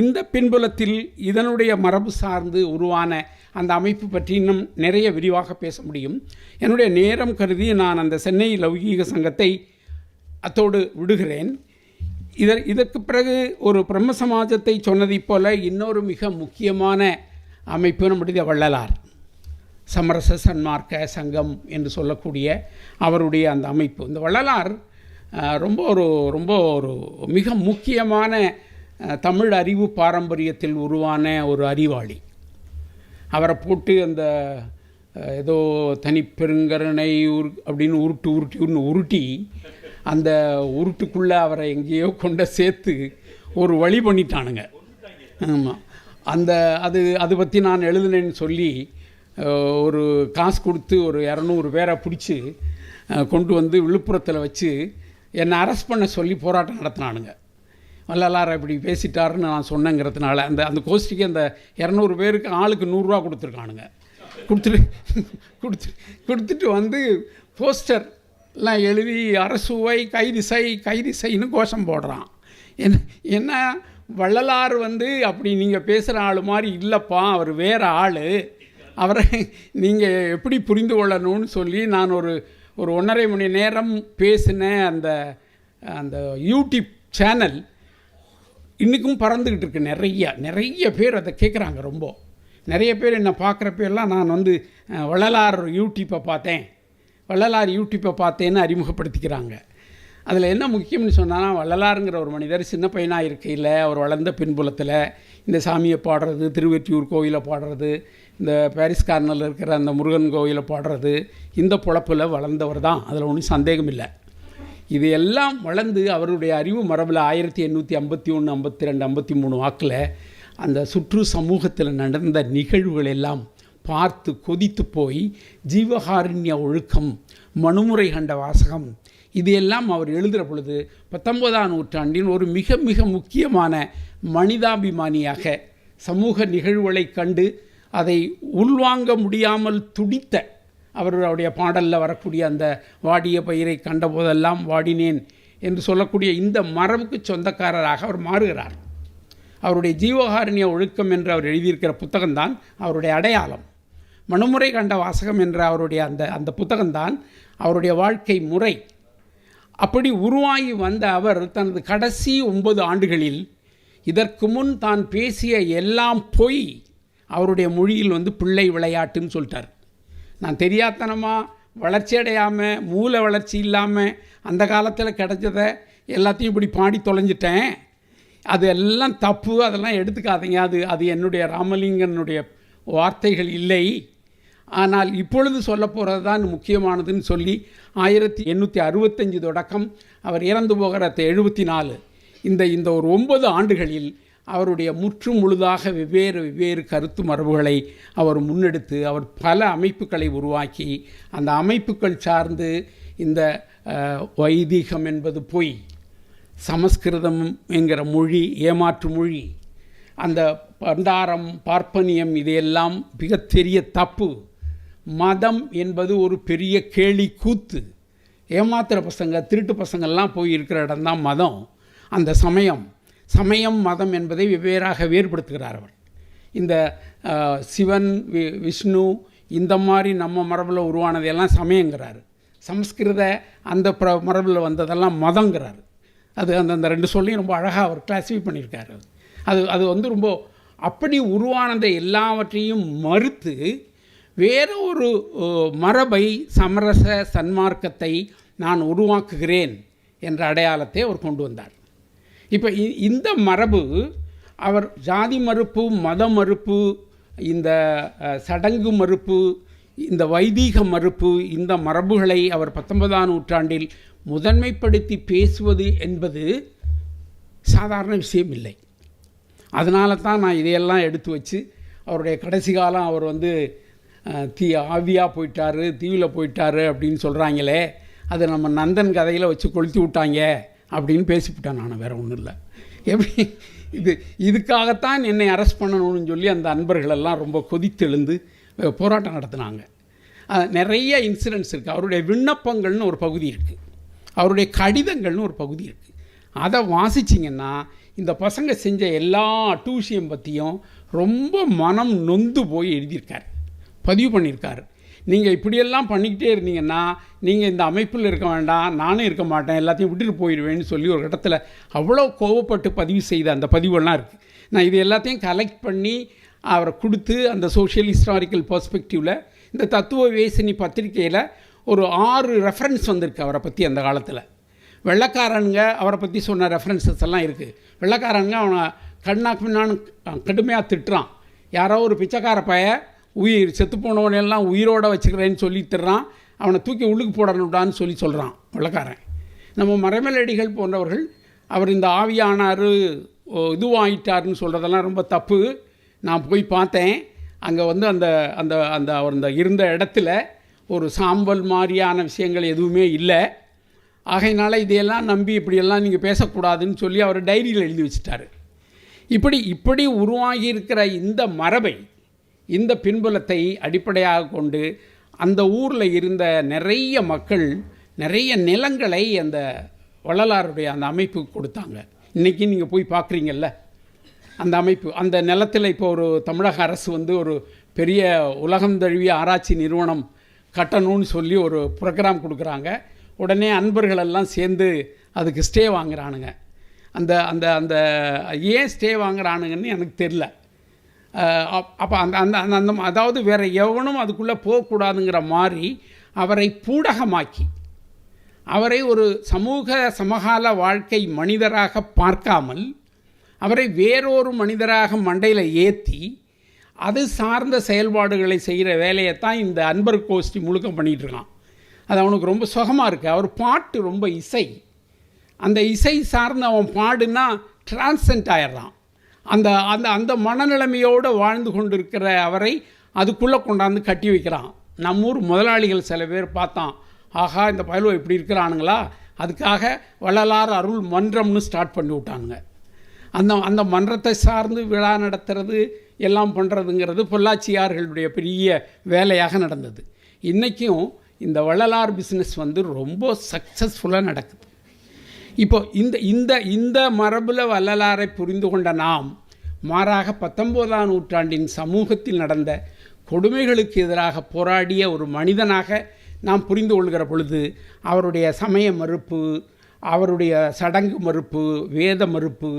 இந்த பின்புலத்தில் இதனுடைய மரபு சார்ந்து உருவான அந்த அமைப்பு பற்றி இன்னும் நிறைய விரிவாக பேச முடியும். என்னுடைய நேரம் கருதி நான் அந்த சென்னை லௌகீக சங்கத்தை அத்தோடு விடுகிறேன். இதற்கு பிறகு ஒரு பிரம்ம சமாஜத்தை சொன்னதைப் போல இன்னொரு மிக முக்கியமான அமைப்பு நம்முடைய வள்ளலார் சமரச சன்மார்க்க சங்கம் என்று சொல்லக்கூடிய அவருடைய அந்த அமைப்பு. இந்த வள்ளலார் ரொம்ப ஒரு மிக முக்கியமான தமிழ் அறிவு பாரம்பரியத்தில் உருவான ஒரு அறிவாளி. அவரை போட்டு அந்த ஏதோ தனிப்பெருங்கருணை அப்படின்னு உருட்டி அந்த உருட்டுக்குள்ளே அவரை எங்கேயோ கொண்ட சேர்த்து ஒரு வழி பண்ணிட்டானுங்க. ஆமாம், அது பற்றி நான் எழுதுனேன்னு சொல்லி ஒரு காசு கொடுத்து ஒரு 200 பேரை பிடிச்சி கொண்டு வந்து விழுப்புரத்தில் வச்சு என்னை அரெஸ்ட் பண்ண சொல்லி போராட்டம் நடத்தினானுங்க. வள்ளலார் இப்படி பேசிட்டாருன்னு நான் சொன்னேங்கிறதுனால அந்த கோஷ்டிக்கு அந்த 200 பேருக்கு ஆளுக்கு 100 ரூபா கொடுத்துருக்கானுங்க. கொடுத்துட்டு வந்து போஸ்டர்லாம் எழுதி அரசுவை கைது செய்ன்னு கோஷம் போடுறான். என்ன வள்ளலார் அப்படி நீங்கள் பேசுகிற ஆள் மாதிரி இல்லைப்பா, அவர் வேறு ஆள், அவரை நீங்கள் எப்படி புரிந்து கொள்ளணும்னு சொல்லி நான் ஒரு 1.5 மணி நேரம் பேசின அந்த யூடியூப் சேனல் இன்றைக்கும் பறந்துக்கிட்டு இருக்கு. நிறைய பேர் அதை கேட்குறாங்க. ரொம்ப நிறைய பேர் என்னை பார்க்குறப்பெல்லாம் நான் வள்ளலார் யூடியூப்பை பார்த்தேன்னு அறிமுகப்படுத்திக்கிறாங்க. அதில் என்ன முக்கியம்னு சொன்னால், வள்ளலாருங்கிற ஒரு மனிதர் சின்ன பையனாக இருக்கையில் அவர் வளர்ந்த பின்புலத்தில் இந்த சாமியை பாடுறது, திருவெற்றியூர் கோயிலை பாடுறது, இந்த பாரிஸ் கார்னரில் இருக்கிற அந்த முருகன் கோயிலை பாடுறது, இந்த பொழப்பில் வளர்ந்தவர் தான், அதில் ஒன்றும் சந்தேகம் இல்லை. இது எல்லாம் வளர்ந்து அவருடைய அறிவு மரபில் 1851, 52, 53 வாக்கில் அந்த சுற்று சமூகத்தில் நடந்த நிகழ்வுகள் எல்லாம் பார்த்து கொதித்து போய் ஜீவகாருண்ய ஒழுக்கம், மனுமுறை கண்ட வாசகம், இது எல்லாம் அவர் எழுதுகிற பொழுது 19ஆம் நூற்றாண்டின் ஒரு மிக மிக முக்கியமான மனிதாபிமானியாக சமூக நிகழ்வுகளை கண்டு அதை உள்வாங்க முடியாமல் துடித்த அவருடைய பாடலில் வரக்கூடிய அந்த வாடிய பயிரை கண்ட போதெல்லாம் வாடினேன் என்று சொல்லக்கூடிய இந்த மரபுக்கு சொந்தக்காரராக அவர் மாறுகிறார். அவருடைய ஜீவகாருண்ய ஒழுக்கம் என்று அவர் எழுதியிருக்கிற புத்தகம்தான் அவருடைய அடையாளம். மனுமுறை கண்ட வாசகம் என்ற அவருடைய அந்த புத்தகம்தான் அவருடைய வாழ்க்கை முறை. அப்படி உருவாகி வந்த அவர் தனது கடைசி 9 ஆண்டுகளில் இதற்கு முன் தான் பேசிய எல்லாம் பொய் அவருடைய மொழியில் பிள்ளை விளையாட்டுன்னு சொல்லிட்டார். நான் தெரியாதனமாக வளர்ச்சி அடையாமல், மூல வளர்ச்சி இல்லாமல் அந்த காலத்தில் கிடைச்சதை எல்லாத்தையும் இப்படி பாடி தொலைஞ்சிட்டேன், அது எல்லாம் தப்பு, அதெல்லாம் எடுத்துக்காதீங்க, அது என்னுடைய ராமலிங்கனுடைய வார்த்தைகள் இல்லை, ஆனால் இப்பொழுது சொல்ல போகிறது தான் முக்கியமானதுன்னு சொல்லி 1865 தொடக்கம் அவர் இறந்து போகிற 74 இந்த ஒரு 9 ஆண்டுகளில் அவருடைய முற்று முழுதாக வெவ்வேறு கருத்து மரபுகளை அவர் முன்னெடுத்து அவர் பல அமைப்புகளை உருவாக்கி அந்த அமைப்புகள் சார்ந்து இந்த வைதிகம் என்பது பொய், சமஸ்கிருதம் என்கிற மொழி ஏமாற்று மொழி, அந்த பண்டாரம் பார்ப்பனியம் இதையெல்லாம் மிகப்பெரிய தப்பு, மதம் என்பது ஒரு பெரிய கேலி கூத்து, ஏமாத்துகிற பசங்க திருட்டு பசங்கள்லாம் போய் இருக்கிற இடம்தான் மதம், அந்த சமயம் சமயம் மதம் என்பதை வெவ்வேறாக வேறுபடுத்துகிறார் அவர். இந்த சிவன் விஷ்ணு இந்த மாதிரி நம்ம மரபில் உருவானதையெல்லாம் சமயங்கிறாரு. சமஸ்கிருத அந்த மரபில் வந்ததெல்லாம் மதங்கிறாரு. அது அந்த ரெண்டு சொல்லையும் ரொம்ப அழகாக அவர் கிளாஸிஃபை பண்ணியிருக்காரு. அது வந்து ரொம்ப அப்படி உருவானதை எல்லாவற்றையும் மறுத்து வேறு ஒரு மரபை, சமரச சன்மார்க்கத்தை நான் உருவாக்குகிறேன் என்ற அடையாளத்தை அவர் கொண்டு வந்தார். இப்போ இந்த மரபு அவர் ஜாதி மறுப்பு, மத மறுப்பு, இந்த சடங்கு மறுப்பு, இந்த வைதீக மறுப்பு, இந்த மரபுகளை அவர் 19ஆம் நூற்றாண்டில் முதன்மைப்படுத்தி பேசுவது என்பது சாதாரண விஷயம் இல்லை. அதனால தான் நான் இதையெல்லாம் எடுத்து வச்சு அவருடைய கடைசி காலம் அவர் வந்து ஆவியாக போயிட்டார், தீவில் போயிட்டார் அப்படின்னு சொல்கிறாங்களே, அது நம்ம நந்தன் கதையில் வச்சு கொளுத்தி விட்டாங்க அப்படின்னு பேசிவிட்டேன். நான் வேறு ஒன்றும் இல்லை. எப்படி இதுக்காகத்தான் என்னை அரெஸ்ட் பண்ணணும்னு சொல்லி அந்த அன்பர்களெல்லாம் ரொம்ப கொதித்தெழுந்து போராட்டம் நடத்தினாங்க. நிறைய இன்சிடென்ட்ஸ் இருக்குது. அவருடைய விண்ணப்பங்கள்னு ஒரு பகுதி இருக்குது, அவருடைய கடிதங்கள்னு ஒரு பகுதி இருக்குது. அதை வாசிச்சிங்கன்னா இந்த பசங்க செஞ்ச எல்லா அட்டூசியம் பற்றியும் ரொம்ப மனம் நொந்து போய் எழுதியிருக்கார், பதிவு பண்ணியிருக்கார். நீங்கள் இப்படியெல்லாம் பண்ணிக்கிட்டே இருந்தீங்கன்னா நீங்கள் இந்த அமைப்பில் இருக்க வேண்டாம், நானும் இருக்க மாட்டேன், எல்லாத்தையும் விட்டுட்டு போயிடுவேன்னு சொல்லி ஒரு இடத்துல அவ்வளோ கோவப்பட்டு பதிவு செய்த அந்த பதிவெல்லாம் இருக்குது. நான் இது எல்லாத்தையும் கலெக்ட் பண்ணி அவரை கொடுத்து அந்த சோஷியல் ஹிஸ்டாரிக்கல் பெர்ஸ்பெக்டிவில் இந்த தத்துவ வேசினி பத்திரிகையில் ஒரு 6 ரெஃபரன்ஸ் வந்திருக்கு அவரை பற்றி. அந்த காலத்தில் வெள்ளைக்காரனுங்க அவரை பற்றி சொன்ன ரெஃபரன்சஸ் எல்லாம் இருக்குது. வெள்ளைக்காரனுங்க அவனை கண்ணாக்கு பின்னான்னு கடுமையாக திட்டுறான். யாரோ ஒரு பிச்சைக்கார பைய செத்து போனவனெல்லாம் உயிரோடு வச்சுக்கிறேன்னு சொல்லி திட்டுறான், அவனை தூக்கி உள்ளுக்கு போடணுடான்னு சொல்கிறான் வெள்ளைக்காரன். நம்ம மறைமலடிகள் போன்றவர்கள் அவர் இந்த ஆவியானார், இதுவாகிட்டார்னு சொல்கிறதெல்லாம் ரொம்ப தப்பு. நான் போய் பார்த்தேன், அங்கே வந்து அந்த அந்த அந்த அவர் இந்த இருந்த இடத்துல ஒரு சாம்பல் மாதிரியான விஷயங்கள் எதுவுமே இல்லை. ஆகையினால இதையெல்லாம் நம்பி இப்படியெல்லாம் நீங்கள் பேசக்கூடாதுன்னு சொல்லி அவர் டைரியில் எழுதி வச்சுட்டார். இப்படி உருவாகி இருக்கிற இந்த மரபை, இந்த பின்புலத்தை அடிப்படையாக கொண்டு அந்த ஊரில் இருந்த நிறைய மக்கள் நிறைய நிலங்களை அந்த வள்ளலாருடைய அந்த அமைப்புக்கு கொடுத்தாங்க. இன்றைக்கி நீங்கள் போய் பார்க்குறீங்கல்ல அந்த அமைப்பு, அந்த நிலத்தில் இப்போ ஒரு தமிழக அரசு வந்து ஒரு பெரிய உலகம் தழுவிய ஆராய்ச்சி நிறுவனம் கட்டணும்னு சொல்லி ஒரு ப்ரோக்ராம் கொடுக்குறாங்க. உடனே அன்பர்களெல்லாம் சேர்ந்து அதுக்கு ஸ்டே வாங்குறானுங்க. அந்த அந்த அந்த ஏன் ஸ்டே வாங்குறானுங்கன்னு எனக்கு தெரில. அப்போ அந்த அந்த அந்த அதாவது வேறு எவனும் அதுக்குள்ளே போகக்கூடாதுங்கிற மாதிரி அவரை பூடகமாக்கி, அவரை ஒரு சமூக சமகால வாழ்க்கை மனிதராக பார்க்காமல் அவரை வேறொரு மனிதராக மண்டையில் ஏற்றி அது சார்ந்த செயல்பாடுகளை செய்கிற வேலையைத்தான் இந்த அன்பர் கோஷ்டி முழுக்க பண்ணிகிட்ருக்கான். அது அவனுக்கு ரொம்ப சுகமாக இருக்குது. அவர் பாட்டு ரொம்ப இசை, அந்த இசை சார்ந்து அவன் பாடுனா டிரான்சென்ட் ஆயிடுறான். அந்த அந்த அந்த மனநிலைமையோடு வாழ்ந்து கொண்டிருக்கிற அவரை அதுக்குள்ளே கொண்டாந்து கட்டி வைக்கிறான். நம்ம ஊர் முதலாளிகள் சில பேர் பார்த்தான், ஆஹா இந்த பயலுவ இப்படி இருக்கிறானுங்களா, அதுக்காக வள்ளலார் அருள் மன்றம்னு ஸ்டார்ட் பண்ணி விட்டானுங்க. அந்த அந்த மன்றத்தை சார்ந்து விழா நடத்துறது எல்லாம் பண்ணுறதுங்கிறது பொள்ளாச்சியார்களுடைய பெரிய வேலையாக நடந்தது. இன்றைக்கும் இந்த வள்ளலார் பிஸ்னஸ் வந்து ரொம்ப சக்ஸஸ்ஃபுல்லாக நடக்குது. இப்போ இந்த இந்த இந்த மரபில் வள்ளலாரை புரிந்து கொண்ட நாம் மாறாக 19ஆம் நூற்றாண்டின் சமூகத்தில் நடந்த கொடுமைகளுக்கு எதிராக போராடிய ஒரு மனிதனாக நாம் புரிந்து கொள்கிற பொழுது அவருடைய சமய மறுப்பு, அவருடைய சடங்கு மறுப்பு, வேத மறுப்பு,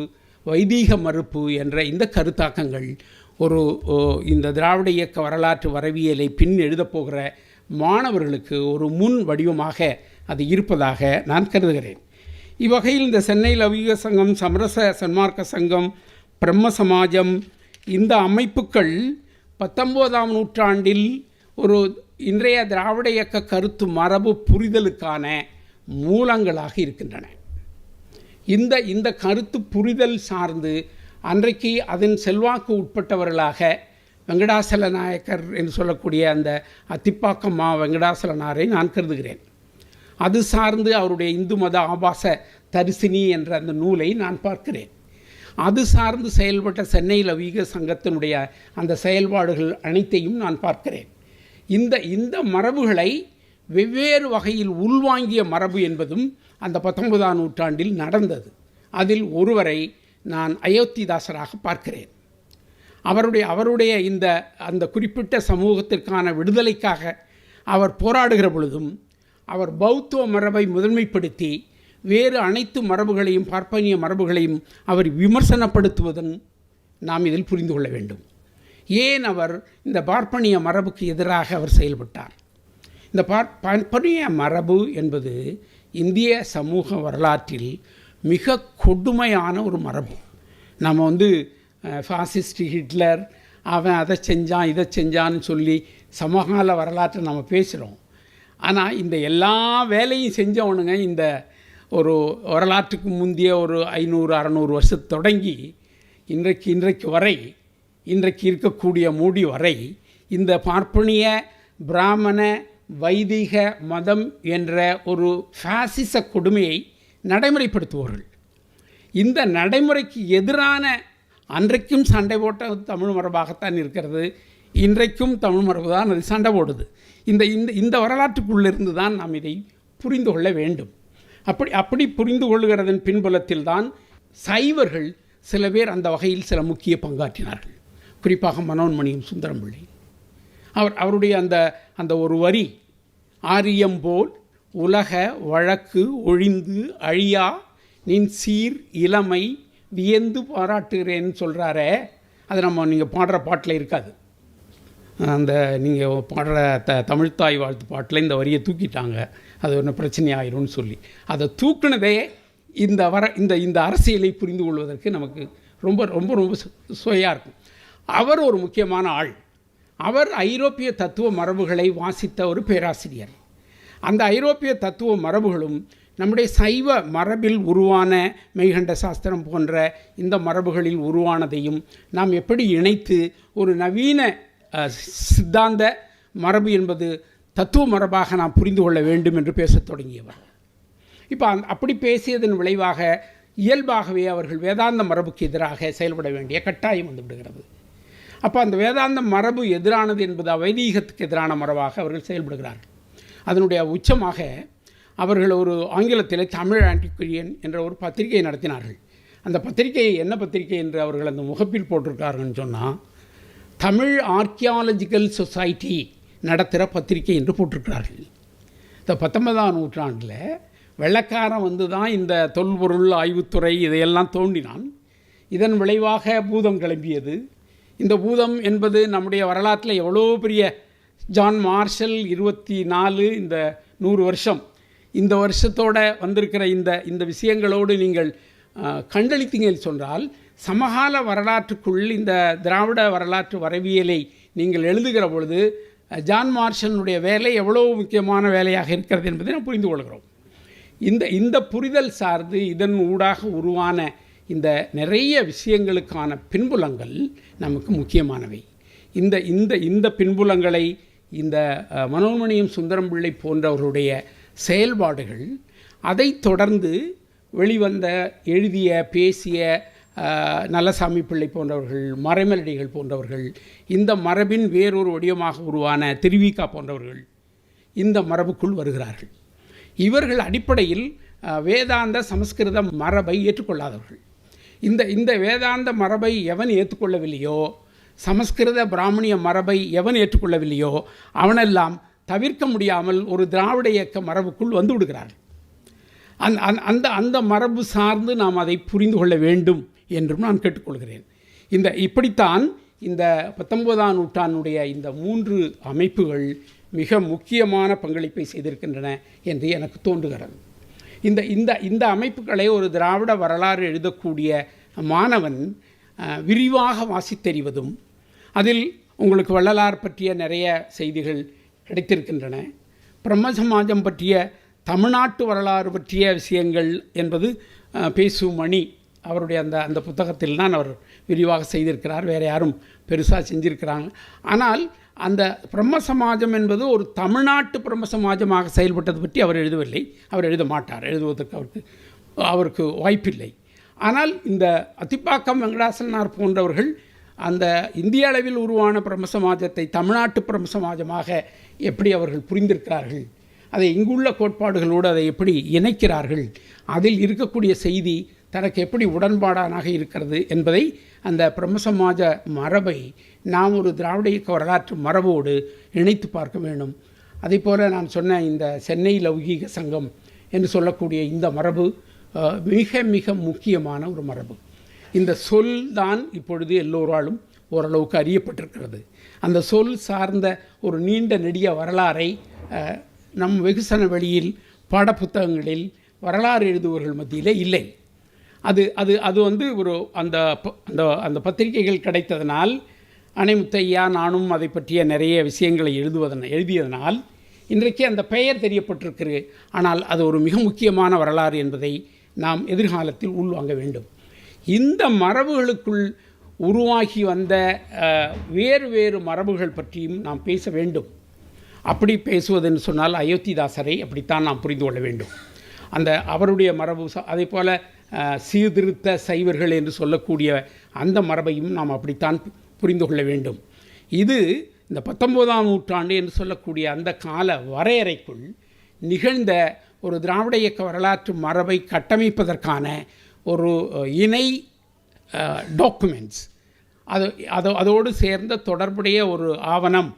வைதீக மறுப்பு என்ற இந்த கருத்தாக்கங்கள் ஒரு இந்த திராவிட இயக்க வரலாற்று வரவியலை பின் எழுதப்போகிற மாணவர்களுக்கு ஒரு முன் வடிவமாக அது இருப்பதாக நான் கருதுகிறேன். இவ்வகையில் இந்த சென்னை லௌகீக சங்கம், சமரச சன்மார்க்க சங்கம், பிரம்ம சமாஜம், இந்த அமைப்புகள் 19ஆம் நூற்றாண்டில் ஒரு இன்றைய திராவிட இயக்க கருத்து மரபு புரிதலுக்கான மூலங்களாக இருக்கின்றன. இந்த இந்த கருத்து புரிதல் சார்ந்து அன்றைக்கு அதன் செல்வாக்கு உட்பட்டவர்களாக வெங்கடாசல நாயக்கர் என்று சொல்லக்கூடிய அந்த அத்திப்பாக்கம் வெங்கடாசலனாரை நான் கருதுகிறேன். அது சார்ந்து அவருடைய இந்து மத ஆபாச தரிசினி என்ற அந்த நூலை நான் பார்க்கிறேன். அது சார்ந்து செயல்பட்ட சென்னை லௌகீக சங்கத்தினுடைய அந்த செயல்பாடுகள் அனைத்தையும் நான் பார்க்கிறேன். இந்த இந்த மரபுகளை வெவ்வேறு வகையில் உள்வாங்கிய மரபு என்பதும் அந்த 19ஆம் நூற்றாண்டில் நடந்தது. அதில் ஒருவரை நான் அயோத்திதாசராக பார்க்கிறேன். அவருடைய அந்த குறிப்பிட்ட சமூகத்திற்கான விடுதலைக்காக அவர் போராடுகிற பொழுதும் அவர் பௌத்த மரபை முதன்மைப்படுத்தி வேறு அனைத்து மரபுகளையும் பார்ப்பனிய மரபுகளையும் அவர் விமர்சனப்படுத்துவதன் நாம் இதில் புரிந்து கொள்ள வேண்டும். ஏன் அவர் இந்த பார்ப்பனிய மரபுக்கு எதிராக அவர் செயல்பட்டார்? இந்த பார்ப்பனிய மரபு என்பது இந்திய சமூக வரலாற்றில் மிக கொடுமையான ஒரு மரபு. நம்ம ஃபாசிஸ்ட் ஹிட்லர் அவன் அதை செஞ்சான் இதை செஞ்சான்னு சொல்லி சமகால வரலாற்றை நம்ம பேசுகிறோம். ஆனால் இந்த எல்லா வேலையும் செஞ்சவனுங்க இந்த ஒரு வரலாற்றுக்கு முந்தைய ஒரு 500-600 வருஷத்து தொடங்கி இன்றைக்கு இருக்கக்கூடிய மூடி வரை இந்த பார்ப்பனிய பிராமண வைதிக மதம் என்ற ஒரு ஃபாசிச கொடுமையை நடைமுறைப்படுத்துவார்கள். இந்த நடைமுறைக்கு எதிரான அன்றைக்கும் சண்டை போட்ட தமிழ் மரபாகத்தான் இருக்கிறது. இன்றைக்கும் தமிழ் மரபு தான் அது சண்டை போடுது. இந்த வரலாற்றுக்குள்ளிருந்து தான் நாம் இதை புரிந்து கொள்ள வேண்டும். அப்படி புரிந்து கொள்கிறதன் பின்புலத்தில் தான் சைவர்கள் சில பேர் அந்த வகையில் சில முக்கிய பங்காற்றினார்கள். குறிப்பாக மனோன்மணியும் சுந்தரம் பிள்ளை அவருடைய அந்த ஒரு வரி, ஆரியம் போல் உலக வழக்கு ஒழிந்து அழியா நின் சீர் இளமை வியந்து பாராட்டுகிறேன்னு சொல்கிறாரே, அது நீங்கள் பாடுற பாட்டில் இருக்காது. நீங்கள் பாடுற தமிழ்த்தாய் வாழ்த்து பாட்டில் இந்த வரியை தூக்கிட்டாங்க, அது ஒன்றும் பிரச்சனை ஆயிரும்னு சொல்லி அதை தூக்குனதே இந்த அரசியலை புரிந்து கொள்வதற்கு நமக்கு ரொம்ப ரொம்ப ரொம்ப சுவையாக இருக்கும். அவர் ஒரு முக்கியமான ஆள். அவர் ஐரோப்பிய தத்துவ மரபுகளை வாசித்த ஒரு பேராசிரியர். அந்த ஐரோப்பிய தத்துவ மரபுகளும் நம்முடைய சைவ மரபில் உருவான மெய்கண்ட சாஸ்திரம் போன்ற இந்த மரபுகளில் உருவானதையும் நாம் எப்படி இணைத்து ஒரு நவீன சித்தாந்த மரபு என்பது தத்துவ மரபாக நாம் புரிந்து கொள்ள வேண்டும் என்று பேசத் தொடங்கியவர். இப்போ அப்படி பேசியதன் விளைவாக இயல்பாகவே அவர்கள் வேதாந்த மரபுக்கு எதிராக செயல்பட வேண்டிய கட்டாயம் வந்துவிடுகிறது. அப்போ அந்த வேதாந்த மரபு எதிரானது என்பது வைதீகத்துக்கு எதிரான மரபாக அவர்கள் செயல்படுகிறார்கள். அதனுடைய உச்சமாக அவர்கள் ஒரு ஆங்கிலத்தில் தமிழ் ஆன்டிகுரியன் என்ற ஒரு பத்திரிகையை நடத்தினார்கள். அந்த பத்திரிகை என்ன பத்திரிகை என்று அவர்கள் அந்த முகப்பில் போட்டிருக்காருன்னு சொன்னால், தமிழ் ஆர்கியாலஜிக்கல் சொசைட்டி நடத்துகிற பத்திரிகை என்று போட்டிருக்கிறார்கள். இந்த 19ஆம் நூற்றாண்டில் வெள்ளைக்காரன் தான் இந்த தொல்பொருள் ஆய்வுத்துறை இதையெல்லாம் தோண்டினான். இதன் விளைவாக பூதம் கிளம்பியது. இந்த பூதம் என்பது நம்முடைய வரலாற்றில் எவ்வளோ பெரிய ஜான் மார்ஷல் 24 இந்த 100 வருஷம் இந்த வருஷத்தோட வந்திருக்கிற இந்த விஷயங்களோடு நீங்கள் கண்டளித்தீங்க சொன்னால், சமகால வரலாற்றுக்குள் இந்த திராவிட வரலாற்று வரைவியலை நீங்கள் எழுதுகிற பொழுது ஜான் மார்ஷனுடைய வேலை எவ்வளோ முக்கியமான வேலையாக இருக்கிறது என்பதை நாம் புரிந்து கொள்கிறோம். இந்த புரிதல் சார்ந்து இதன் ஊடாக உருவான இந்த நிறைய விஷயங்களுக்கான பின்புலங்கள் நமக்கு முக்கியமானவை. இந்த பின்புலங்களை இந்த மனோன்மணியும் சுந்தரம் பிள்ளை போன்றவர்களுடைய செயல்பாடுகள், அதை தொடர்ந்து வெளிவந்த எழுதிய பேசிய நல்லசாமி பிள்ளை போன்றவர்கள், மறைமலடிகள் போன்றவர்கள், இந்த மரபின் வேறொரு வடிவமாக உருவான திருவிக்கா போன்றவர்கள் இந்த மரபுக்குள் வருகிறார்கள். இவர்கள் அடிப்படையில் வேதாந்த சமஸ்கிருத மரபை ஏற்றுக்கொள்ளாதவர்கள். இந்த வேதாந்த மரபை எவன் ஏற்றுக்கொள்ளவில்லையோ, சமஸ்கிருத பிராமணிய மரபை எவன் ஏற்றுக்கொள்ளவில்லையோ அவனெல்லாம் தவிர்க்க முடியாமல் ஒரு திராவிட இயக்க மரபுக்குள் வந்து விடுகிறார்கள். அந்த மரபு சார்ந்து நாம் அதை புரிந்து கொள்ள வேண்டும் என்றும் நான் கேட்டுக்கொள்கிறேன். இப்படித்தான் இந்த 19ஆம் நூற்றாண்டுடைய இந்த 3 அமைப்புகள் மிக முக்கியமான பங்களிப்பை செய்திருக்கின்றன என்று எனக்கு தோன்றுகிறது. இந்த அமைப்புகளை ஒரு திராவிட வரலாறு எழுதக்கூடிய மாணவன் விரிவாக வாசித்தறிவதும், அதில் உங்களுக்கு வள்ளலார் பற்றிய நிறைய செய்திகள் கிடைத்திருக்கின்றன. பிரம்ம சமாஜம் பற்றிய தமிழ்நாட்டு வரலாறு பற்றிய விஷயங்கள் என்பது பேசுமணி அவருடைய அந்த புத்தகத்தில் தான் அவர் விரிவாக செய்திருக்கிறார். வேறு யாரும் பெருசாக செஞ்சிருக்கிறாங்க. ஆனால் அந்த பிரம்ம சமாஜம் என்பது ஒரு தமிழ்நாட்டு பிரம்ம சமாஜமாக செயல்பட்டது பற்றி அவர் எழுதவில்லை. அவர் எழுத மாட்டார், எழுதுவதற்கு அவருக்கு வாய்ப்பில்லை. ஆனால் இந்த அத்திப்பாக்கம் வெங்கடாசலனார் போன்றவர்கள் அந்த இந்திய அளவில் உருவான பிரம்ம சமாஜத்தை தமிழ்நாட்டு பிரம்ம சமாஜமாக எப்படி அவர்கள் புரிந்திருக்கிறார்கள், அதை இங்குள்ள கோட்பாடுகளோடு அதை எப்படி இணைக்கிறார்கள், அதில் இருக்கக்கூடிய செய்தி தனக்கு எப்படி உடன்பாடானாக இருக்கிறது என்பதை அந்த பிரம்ம சமாஜ மரபை நாம் ஒரு திராவிட இயக்க வரலாற்று மரபோடு இணைத்து பார்க்க வேண்டும். அதேபோல் நான் சொன்ன இந்த சென்னை லௌகீக சங்கம் என்று சொல்லக்கூடிய இந்த மரபு மிக மிக முக்கியமான ஒரு மரபு. இந்த சொல் தான் இப்பொழுது எல்லோராலும் ஓரளவுக்கு அறியப்பட்டிருக்கிறது. அந்த சொல் சார்ந்த ஒரு நீண்ட நெடிய வரலாறை நம் வெகுசன வெளியில் பாடப்புத்தகங்களில் வரலாறு எழுதுபவர்கள் மத்தியிலே இல்லை. அது அது அது வந்து ஒரு அந்த அந்த அந்த பத்திரிகைகள் கிடைத்ததனால் அணைமுத்தையா நானும் அதை பற்றிய நிறைய விஷயங்களை எழுதியதனால் இன்றைக்கு அந்த பெயர் தெரியப்பட்டிருக்கிறது. ஆனால் அது ஒரு மிக முக்கியமான வரலாறு என்பதை நாம் எதிர்காலத்தில் உள்வாங்க வேண்டும். இந்த மரபுகளுக்குள் உருவாகி வந்த வேறு வேறு மரபுகள் பற்றியும் நாம் பேச வேண்டும். அப்படி பேசுவதென்று சொன்னால் அயோத்திதாசரை அப்படித்தான் நாம் புரிந்து கொள்ள வேண்டும். அந்த அவருடைய மரபு, அதே போல் சீர்திருத்த சைவர்கள் என்று சொல்லக்கூடிய அந்த மரபையும் நாம் அப்படித்தான் புரிந்து கொள்ள வேண்டும். இது இந்த 19ஆம் நூற்றாண்டு என்று சொல்லக்கூடிய அந்த கால வரையறைக்குள் நிகழ்ந்த ஒரு திராவிட இயக்க வரலாற்று மரபை கட்டமைப்பதற்கான ஒரு இணை டாக்குமெண்ட்ஸ், அதோடு சேர்ந்த தொடர்புடைய ஒரு ஆவணம்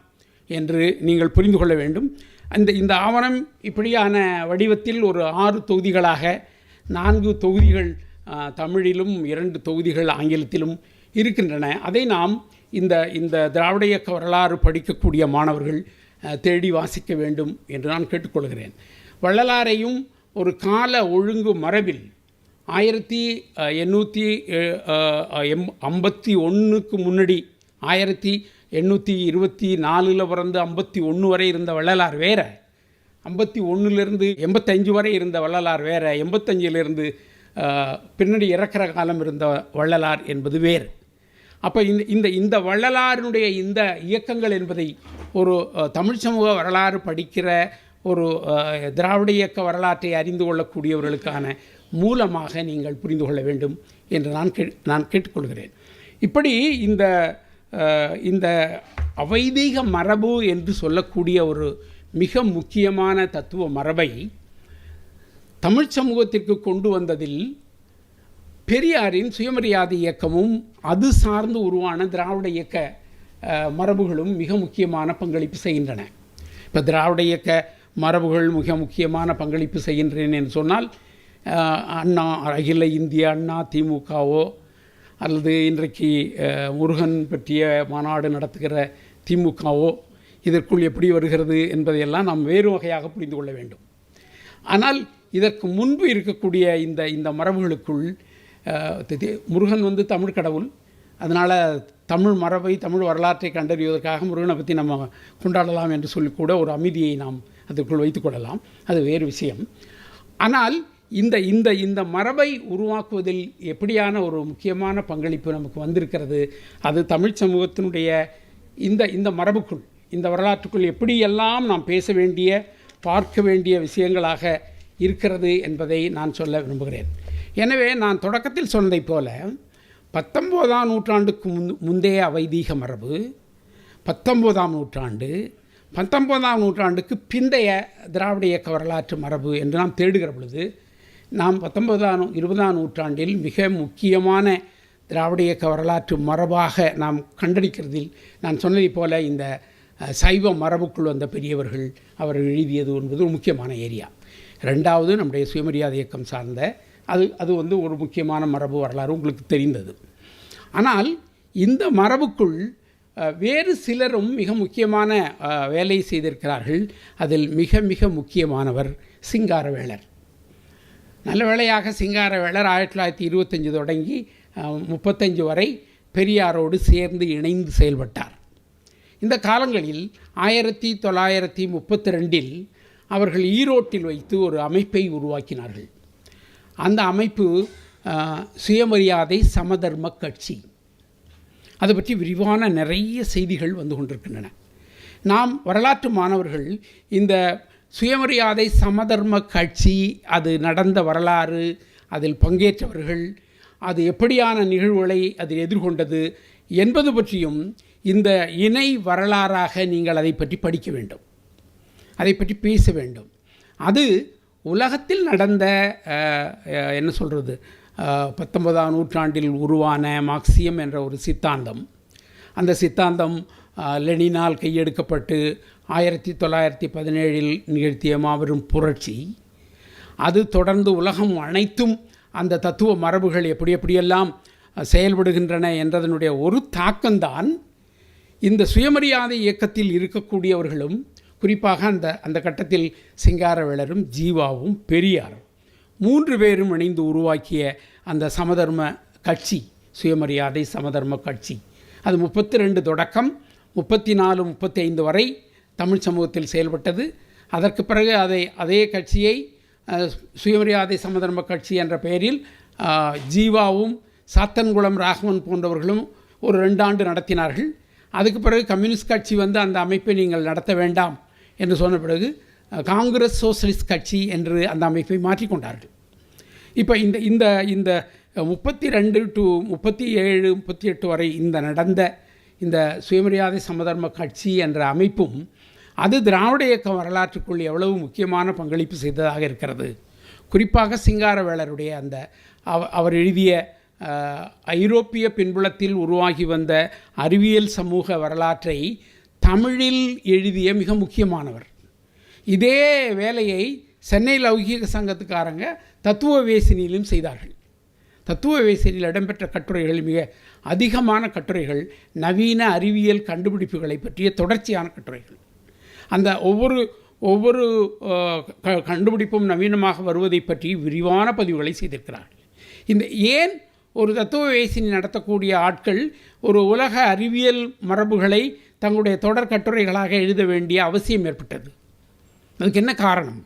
என்று நீங்கள் புரிந்து கொள்ள வேண்டும். இந்த ஆவணம் இப்படியான வடிவத்தில் ஒரு 6 தொகுதிகளாக 4 தொகுதிகள் தமிழிலும் 2 தொகுதிகள் ஆங்கிலத்திலும் இருக்கின்றன. அதை நாம் இந்த திராவிட இயக்க வரலாறு படிக்கக்கூடிய மாணவர்கள் தேடி வாசிக்க வேண்டும் என்று நான் கேட்டுக்கொள்கிறேன். வள்ளலாரையும் ஒரு கால ஒழுங்கு மரபில் 1851க்கு முன்னாடி 1824 பிறந்து 51 வரை இருந்த வள்ளலார் வேறு, 51லிருந்து 85 வரை இருந்த வள்ளலார் வேறு, 85லிருந்து பின்னாடி இறக்கிற காலம் இருந்த வள்ளலார் என்பது வேறு. அப்போ இந்த வள்ளலாரினுடைய இந்த இயக்கங்கள் என்பதை ஒரு தமிழ் சமூக வரலாறு படிக்கிற ஒரு திராவிட இயக்க வரலாற்றை அறிந்து கொள்ளக்கூடியவர்களுக்கான மூலமாக நீங்கள் புரிந்து கொள்ள வேண்டும் என்று நான் கேட்டுக்கொள்கிறேன். இப்படி இந்த அவைதீக மரபு என்று சொல்லக்கூடிய ஒரு மிக முக்கியமான தத்துவ மரபை தமிழ் சமூகத்திற்கு கொண்டு வந்ததில் பெரியாரின் சுயமரியாதை இயக்கமும் அது சார்ந்து உருவான திராவிட இயக்க மரபுகளும் மிக முக்கியமான பங்களிப்பு செய்கின்றன. இப்போ திராவிட இயக்க மரபுகள் மிக முக்கியமான பங்களிப்பு செய்கின்றன என்று சொன்னால் அண்ணா, அகில இந்திய அண்ணா திமுகவோ அல்லது இன்றைக்கு முருகன் பற்றிய மாநாடு நடத்துகிற திமுகவோ இதற்குள் எப்படி வருகிறது என்பதையெல்லாம் நாம் வேறு வகையாக புரிந்து கொள்ள வேண்டும். ஆனால் இதற்கு முன்பு இருக்கக்கூடிய இந்த மரபுகளுக்குள் முருகன் தமிழ் கடவுள், அதனால் தமிழ் மரபை தமிழ் வரலாற்றை கண்டறிவதற்காக முருகனை பற்றி நம்ம கொண்டாடலாம் என்று சொல்லிக்கூட ஒரு அமைதியை நாம் அதற்குள் வைத்துக்கொள்ளலாம், அது வேறு விஷயம். ஆனால் இந்த மரபை உருவாக்குவதில் எப்படியான ஒரு முக்கியமான பங்களிப்பு நமக்கு வந்திருக்கிறது, அது தமிழ் சமூகத்தினுடைய இந்த மரபுக்குள், இந்த வரலாற்றுக்குள் எப்படியெல்லாம் நாம் பேச வேண்டிய பார்க்க வேண்டிய விஷயங்களாக இருக்கிறது என்பதை நான் சொல்ல விரும்புகிறேன். எனவே நான் தொடக்கத்தில் சொன்னதைப் போல 19ஆம் நூற்றாண்டுக்கு முந்தைய அவைதீக மரபு, 19ஆம் நூற்றாண்டு, 19ஆம் நூற்றாண்டுக்கு பிந்தைய திராவிட இயக்க வரலாற்று மரபு என்று நாம் தேடுகிற பொழுது நாம் 20ஆம் நூற்றாண்டில் மிக முக்கியமான திராவிட இயக்க வரலாற்று மரபாக நாம் கண்டறிக்கிறதில் நான் சொன்னதைப் போல இந்த சைவ மரபுக்குள் வந்த பெரியவர்கள் அவர்கள் எழுதியது என்பது ஒரு முக்கியமான ஏரியா. ரெண்டாவது நம்முடைய சுயமரியாதை இயக்கம் சார்ந்த அது ஒரு முக்கியமான மரபு வரலாறு உங்களுக்கு தெரிந்தது. ஆனால் இந்த மரபுக்குள் வேறு சிலரும் மிக முக்கியமான வேலை செய்திருக்கிறார்கள். அதில் மிக மிக முக்கியமானவர் சிங்காரவேலர். நல்ல வேளையாக சிங்காரவேலர் 1925 தொடங்கி 35 வரை பெரியாரோடு சேர்ந்து இணைந்து செயல்பட்டார். இந்த காலங்களில் 1932 அவர்கள் ஈரோட்டில் வைத்து ஒரு அமைப்பை உருவாக்கினார்கள். அந்த அமைப்பு சுயமரியாதை சமதர்ம கட்சி. அதை பற்றி விரிவான நிறைய செய்திகள் வந்து கொண்டிருக்கின்றன. நாம் வரலாற்று மாணவர்கள் இந்த சுயமரியாதை சமதர்ம கட்சி, அது நடந்த வரலாறு, அதில் பங்கேற்றவர்கள், அது எப்படியான நிகழ்வுகளை அதில் எதிர்கொண்டது என்பது பற்றியும் இந்த இணை வரலாறாக நீங்கள் அதை பற்றி படிக்க வேண்டும், அதை பற்றி பேச வேண்டும். அது உலகத்தில் நடந்த 19ஆம் நூற்றாண்டில் உருவான மார்க்சியம் என்ற ஒரு சித்தாந்தம். அந்த சித்தாந்தம் லெனினால் கையெடுக்கப்பட்டு 1917 நிகழ்த்திய மாபெரும் புரட்சி. அது தொடர்ந்து உலகம் அனைத்தும் அந்த தத்துவ மரபுகள் எப்படியெல்லாம் செயல்படுகின்றன என்றதனுடைய ஒரு தாக்கம்தான் இந்த சுயமரியாதை இயக்கத்தில் இருக்கக்கூடியவர்களும், குறிப்பாக அந்த கட்டத்தில் சிங்காரவேலரும் ஜீவாவும் பெரியாரும் 3 பேரும் இணைந்து உருவாக்கிய அந்த சமதர்ம கட்சி, சுயமரியாதை சமதர்ம கட்சி. அது 32 தொடக்கம் 34, 35 வரை தமிழ் சமூகத்தில் செயல்பட்டது. அதற்கு பிறகு அதே கட்சியை சுயமரியாதை சமதர்ம கட்சி என்ற பெயரில் ஜீவாவும் சாத்தன்குளம் ராகவன் போன்றவர்களும் ஒரு 2 ஆண்டு நடத்தினார்கள். அதுக்கு பிறகு கம்யூனிஸ்ட் கட்சி வந்து அந்த அமைப்பை நீங்கள் நடத்த வேண்டாம் என்று சொன்ன பிறகு காங்கிரஸ் சோசலிஸ்ட் கட்சி என்று அந்த அமைப்பை மாற்றிக்கொண்டார்கள். இப்போ இந்த 32 to 37, 38 வரை நடந்த இந்த சுயமரியாதை சமதர்ம கட்சி என்ற அமைப்பும் அது திராவிட இயக்க வரலாற்றுக்குள் எவ்வளவு முக்கியமான பங்களிப்பு செய்ததாக இருக்கிறது. குறிப்பாக சிங்காரவேலருடைய அவர் எழுதிய ஐரோப்பிய பின்புலத்தில் உருவாகி வந்த அறிவியல் சமூக வரலாற்றை தமிழில் எழுதிய மிக முக்கியமானவர். இதே வேலையை சென்னை லௌகீக சங்கத்துக்காரங்க தத்துவ வேசினியிலும் செய்தார்கள். தத்துவ வேசினியில் இடம்பெற்ற கட்டுரைகள் மிக அதிகமான கட்டுரைகள் நவீன அறிவியல் கண்டுபிடிப்புகளை பற்றிய தொடர்ச்சியான கட்டுரைகள். அந்த ஒவ்வொரு கண்டுபிடிப்பும் நவீனமாக வருவதை பற்றி விரிவான பதிவுகளை செய்திருக்கிறார்கள். ஏன் ஒரு தத்துவ வேசினி நடத்தக்கூடிய ஆட்கள் ஒரு உலக அறிவியல் மரபுகளை தங்களுடைய தொடர் கட்டுரைகளாக எழுத வேண்டிய அவசியம் ஏற்பட்டது? அதுக்கு என்ன காரணம்?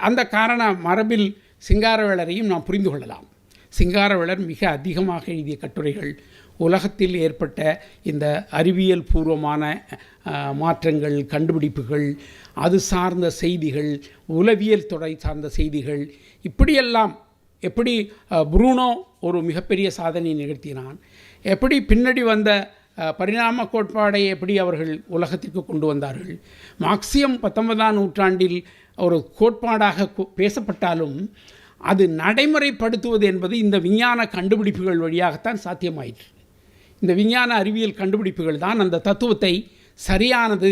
அந்த காரண மரபில் சிங்காரவேலரையும் நாம் புரிந்து கொள்ளலாம். சிங்காரவேலர் மிக அதிகமாக எழுதிய கட்டுரைகள் உலகத்தில் ஏற்பட்ட இந்த அறிவியல் பூர்வமான மாற்றங்கள், கண்டுபிடிப்புகள், அது சார்ந்த செய்திகள், உளவியல் துறை சார்ந்த செய்திகள், இப்படியெல்லாம் எப்படி புரூனோ ஒரு மிகப்பெரிய சாதனை நிகழ்த்தினான், எப்படி பின்னாடி வந்த பரிணாம கோட்பாடை எப்படி அவர்கள் உலகத்திற்கு கொண்டு வந்தார்கள். மார்க்சியம் 19ஆம் நூற்றாண்டில் ஒரு கோட்பாடாக பேசப்பட்டாலும் அது நடைமுறைப்படுத்துவது என்பது இந்த விஞ்ஞான கண்டுபிடிப்புகள் வழியாகத்தான் சாத்தியமாயிற்று. இந்த விஞ்ஞான அறிவியல் கண்டுபிடிப்புகள் தான் அந்த தத்துவத்தை சரியானது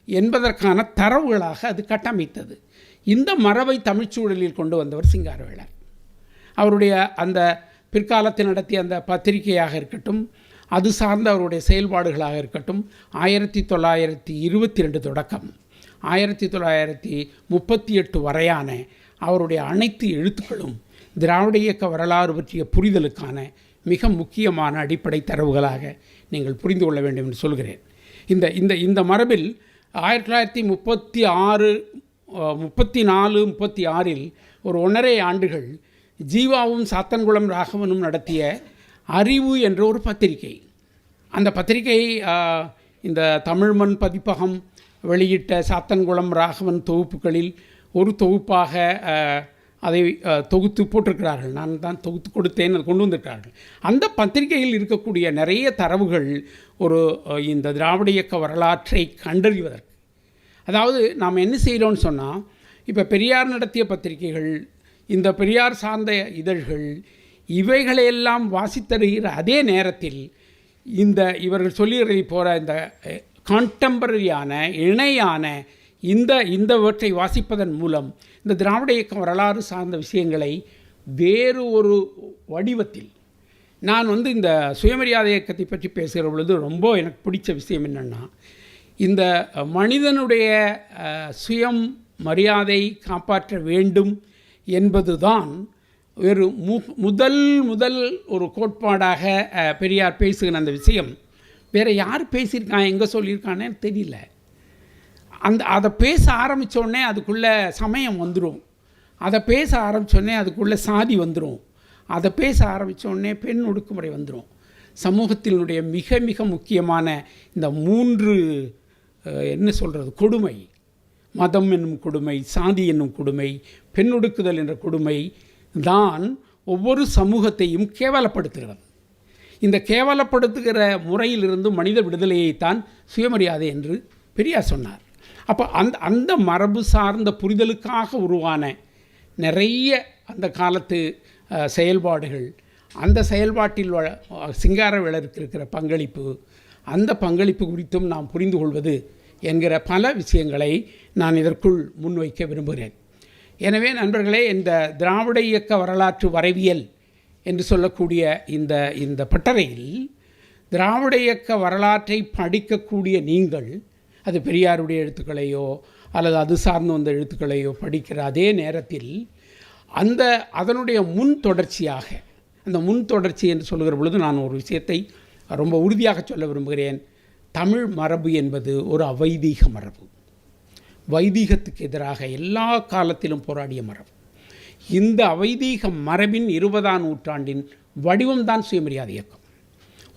என்பதற்கான தரவுகளாக அது கட்டமைத்தது. இந்த மரபை தமிழ்ச்சூழலில் கொண்டு வந்தவர் சிங்காரவேலர். அவருடைய அந்த பிற்காலத்தில் நடத்திய அந்த பத்திரிகையாக இருக்கட்டும், அது சார்ந்த அவருடைய செயல்பாடுகளாக இருக்கட்டும், 1922 தொடக்கம் 1938 வரையான அவருடைய அனைத்து எழுத்துக்களும் திராவிட இயக்க வரலாறு பற்றிய புரிதலுக்கான மிக முக்கியமான அடிப்படை தரவுகளாக நீங்கள் புரிந்து கொள்ள வேண்டும் என்று சொல்கிறேன். இந்த மரபில் 1934, 36 ஒரு 1.5 ஆண்டுகள் ஜீவாவும் சாத்தன்குளம் ராகவனும் நடத்திய அறிவு என்ற ஒரு பத்திரிகை. அந்த பத்திரிகை இந்த தமிழ்மண் பதிப்பகம் வெளியிட்ட சாத்தன்குளம் ராகவன் தொகுப்புகளில் ஒரு தொகுப்பாக அதை தொகுத்து போட்டிருக்கிறார்கள். நான் தான் தொகுத்து கொடுத்தேன், அதை கொண்டு வந்திருக்கிறார்கள். அந்த பத்திரிகையில் இருக்கக்கூடிய நிறைய தரவுகள் இந்த திராவிட இயக்க வரலாற்றை கண்டறிவதற்கு, அதாவது நாம் என்ன செய்கிறோன்னு சொன்னால், இப்போ பெரியார் நடத்திய பத்திரிகைகள், இந்த பெரியார் சார்ந்த இதழ்கள், இவைகளையெல்லாம் வாசித்தருகிற அதே நேரத்தில் இவர்கள் சொல்லுகிறதை போகிற இந்த கான்டெம்பரரியான இணையான இந்தவற்றை வாசிப்பதன் மூலம் இந்த திராவிட இயக்க வரலாறு சார்ந்த விஷயங்களை வேறு ஒரு வடிவத்தில், நான் இந்த சுயமரியாதை இயக்கத்தை பற்றி பேசுகிற பொழுது ரொம்ப எனக்கு பிடிச்ச விஷயம் என்னென்னா, இந்த மனிதனுடைய சுயம் மரியாதை காப்பாற்ற வேண்டும் என்பது தான் ஒரு முதல் ஒரு கோட்பாடாக பெரியார் பேசுகிற அந்த விஷயம் வேறு யார் பேசியிருக்கான், எங்கே சொல்லியிருக்கானே தெரியல. அதை பேச ஆரம்பித்தோடனே அதுக்குள்ளே சமயம் வந்துடும், அதை பேச ஆரம்பித்தோடனே அதுக்குள்ளே சாதி வந்துடும், அதை பேச ஆரம்பித்தோடனே பெண் ஒடுக்குமுறை வந்துடும். சமூகத்தினுடைய மிக மிக முக்கியமான இந்த 3 என்ன சொல்கிறது கொடுமை, மதம் என்னும் கொடுமை, சாதி என்னும் கொடுமை, பெண் ஒடுக்குதல் என்ற கொடுமை தான் ஒவ்வொரு சமூகத்தையும் கேவலப்படுத்துகிறது. இந்த கேவலப்படுத்துகிற முறையிலிருந்து மனித விடுதலையைத்தான் சுயமரியாதை என்று பெரியார் சொன்னார். அப்போ அந்த மரபு சார்ந்த புரிதலுக்காக உருவான நிறைய அந்த காலத்து செயல்பாடுகள், அந்த செயல்பாட்டில் சிங்காரவேலருக்கு இருக்கிற பங்களிப்பு, அந்த பங்களிப்பு குறித்தும் நாம் புரிந்து கொள்வது என்கிற பல விஷயங்களை நான் இதற்குள் முன்வைக்க விரும்புகிறேன். எனவே நண்பர்களே, இந்த திராவிட இயக்க வரலாற்று வரைவியல் என்று சொல்லக்கூடிய இந்த பட்டறையில் திராவிட இயக்க வரலாற்றை படிக்கக்கூடிய நீங்கள், அது பெரியாருடைய எழுத்துக்களையோ அல்லது அது சார்ந்து வந்த எழுத்துக்களையோ படிக்கிற அதே நேரத்தில் அதனுடைய முன் தொடர்ச்சியாக, அந்த முன் தொடர்ச்சி என்று சொல்லுகிற பொழுது நான் ஒரு விஷயத்தை ரொம்ப உறுதியாக சொல்ல விரும்புகிறேன். தமிழ் மரபு என்பது ஒரு அவைதீக மரபு. வைதீகத்துக்கு எதிராக எல்லா காலத்திலும் போராடிய மரபு. இந்த அவைதீக மரபின் 20ஆம் நூற்றாண்டின் வடிவம்தான் சுயமரியாதை இயக்கம்.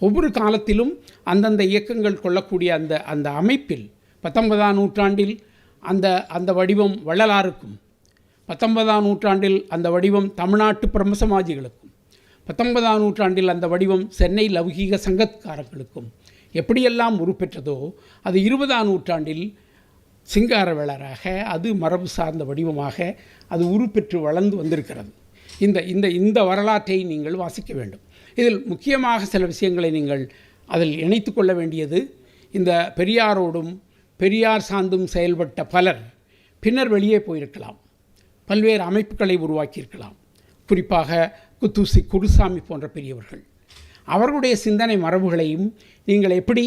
ஒவ்வொரு காலத்திலும் அந்தந்த இயக்கங்கள் கொள்ளக்கூடிய அந்த அமைப்பில் 19ஆம் நூற்றாண்டில் அந்த வடிவம் வள்ளலாருக்கும், 19ஆம் நூற்றாண்டில் அந்த வடிவம் தமிழ்நாட்டு பிரம்மசமாஜிகளுக்கும், 19ஆம் நூற்றாண்டில் அந்த வடிவம் சென்னை லௌகீக சங்கத்காரர்களுக்கும் எப்படியெல்லாம் உருப்பெற்றதோ அது 20ஆம் நூற்றாண்டில் சிங்காரவேலராக அது மரபு சார்ந்த வடிவமாக அது உருப்பெற்று வளர்ந்து வந்திருக்கிறது. இந்த வரலாற்றை நீங்கள் வாசிக்க வேண்டும். இதில் முக்கியமாக சில விஷயங்களை நீங்கள் அதில் இணைத்து கொள்ள வேண்டியது, இந்த பெரியாரோடும் பெரியார் சார்ந்தும் செயல்பட்ட பலர் பின்னர் வெளியே போயிருக்கலாம், பல்வேறு அமைப்புகளை உருவாக்கியிருக்கலாம். குறிப்பாக குத்தூசி குருசாமி போன்ற பெரியவர்கள், அவர்களுடைய சிந்தனை மரபுகளையும் நீங்கள் எப்படி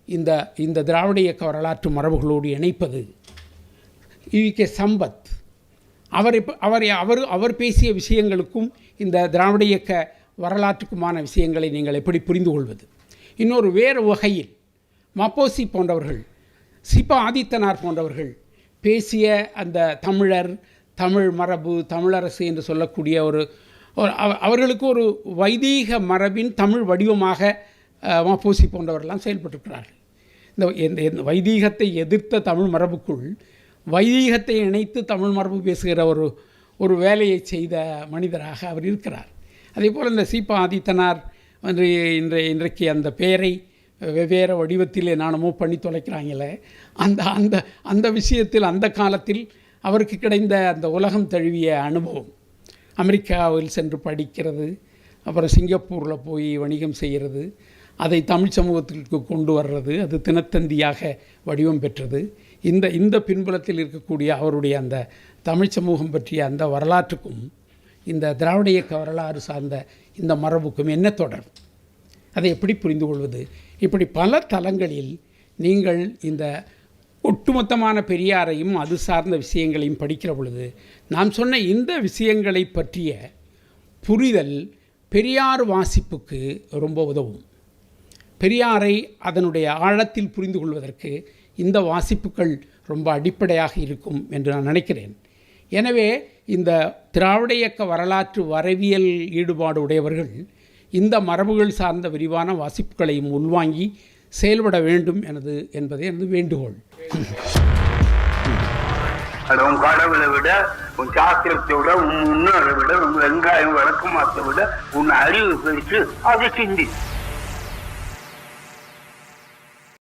இந்த திராவிட இயக்க வரலாற்று மரபுகளோடு இணைப்பது? ஈ.கே. சம்பத் அவர் பேசிய விஷயங்களுக்கும் இந்த திராவிட இயக்க வரலாற்றுக்குமான விஷயங்களை நீங்கள் எப்படி புரிந்து கொள்வது? இன்னொரு வேறு வகையில் மப்போசி போன்றவர்கள், சிபா ஆதித்தனார் போன்றவர்கள் பேசிய அந்த தமிழ் மரபு, தமிழரசு என்று சொல்லக்கூடிய அவர்களுக்கு ஒரு வைதீக மரபின் தமிழ் வடிவமாக மப்போசி போன்றவர்களெல்லாம் செயல்பட்டிருக்கிறார்கள். இந்த வைதீகத்தை எதிர்த்த தமிழ் மரபுக்குள் வைதீகத்தை இணைத்து தமிழ் மரபு பேசுகிற ஒரு வேலையை செய்த மனிதராக அவர் இருக்கிறார். அதே போல் இந்த சிபா ஆதித்தனார் இன்றைக்கு அந்த பெயரை வெவ்வேறு வடிவத்தில் நானமோ பண்ணி தொலைக்கிறாங்களே, அந்த விஷயத்தில் அந்த காலத்தில் அவருக்கு கிடைந்த அந்த உலகம் தழுவிய அனுபவம், அமெரிக்காவில் சென்று படிக்கிறது, அப்புறம் சிங்கப்பூரில் போய் வணிகம் செய்கிறது, அதை தமிழ் சமூகத்திற்கு கொண்டு வர்றது, அது தினத்தந்தியாக வடிவம் பெற்றது. இந்த பின்புலத்தில் இருக்கக்கூடிய அவருடைய அந்த தமிழ் சமூகம் பற்றிய அந்த வரலாற்றுக்கும் இந்த திராவிட இயக்க வரலாறு சார்ந்த இந்த மரபுக்கும் என்ன தொடர், அதை எப்படி புரிந்து கொள்வது? இப்படி பல தளங்களில் நீங்கள் இந்த ஒட்டுமொத்தமான பெரியாரையும் அது சார்ந்த விஷயங்களையும் படிக்கிற பொழுது நாம் சொன்ன இந்த விஷயங்களை பற்றிய புரிதல் பெரியார் வாசிப்புக்கு ரொம்ப உதவும். பெரியாரை அதனுடைய ஆழத்தில் புரிந்து கொள்வதற்கு இந்த வாசிப்புகள் ரொம்ப அடிப்படையாக இருக்கும் என்று நான் நினைக்கிறேன். எனவே இந்த திராவிட இயக்க வரலாற்று வரைவியல் ஈடுபாடு உடையவர்கள் இந்த மரபுகள் சார்ந்த விரிவான வாசிப்புகளையும் உள்வாங்கி செயல்பட வேண்டும் என்பதே எனது வேண்டுகோள். உன் கடவுளை விட, உன் சாஸ்திரத்தை விட, உன் முன்னோரை விட, உன் வெங்காயம் வழக்கமாத்தை விட உன் அறிவு பெருசு, அதை சிந்தி.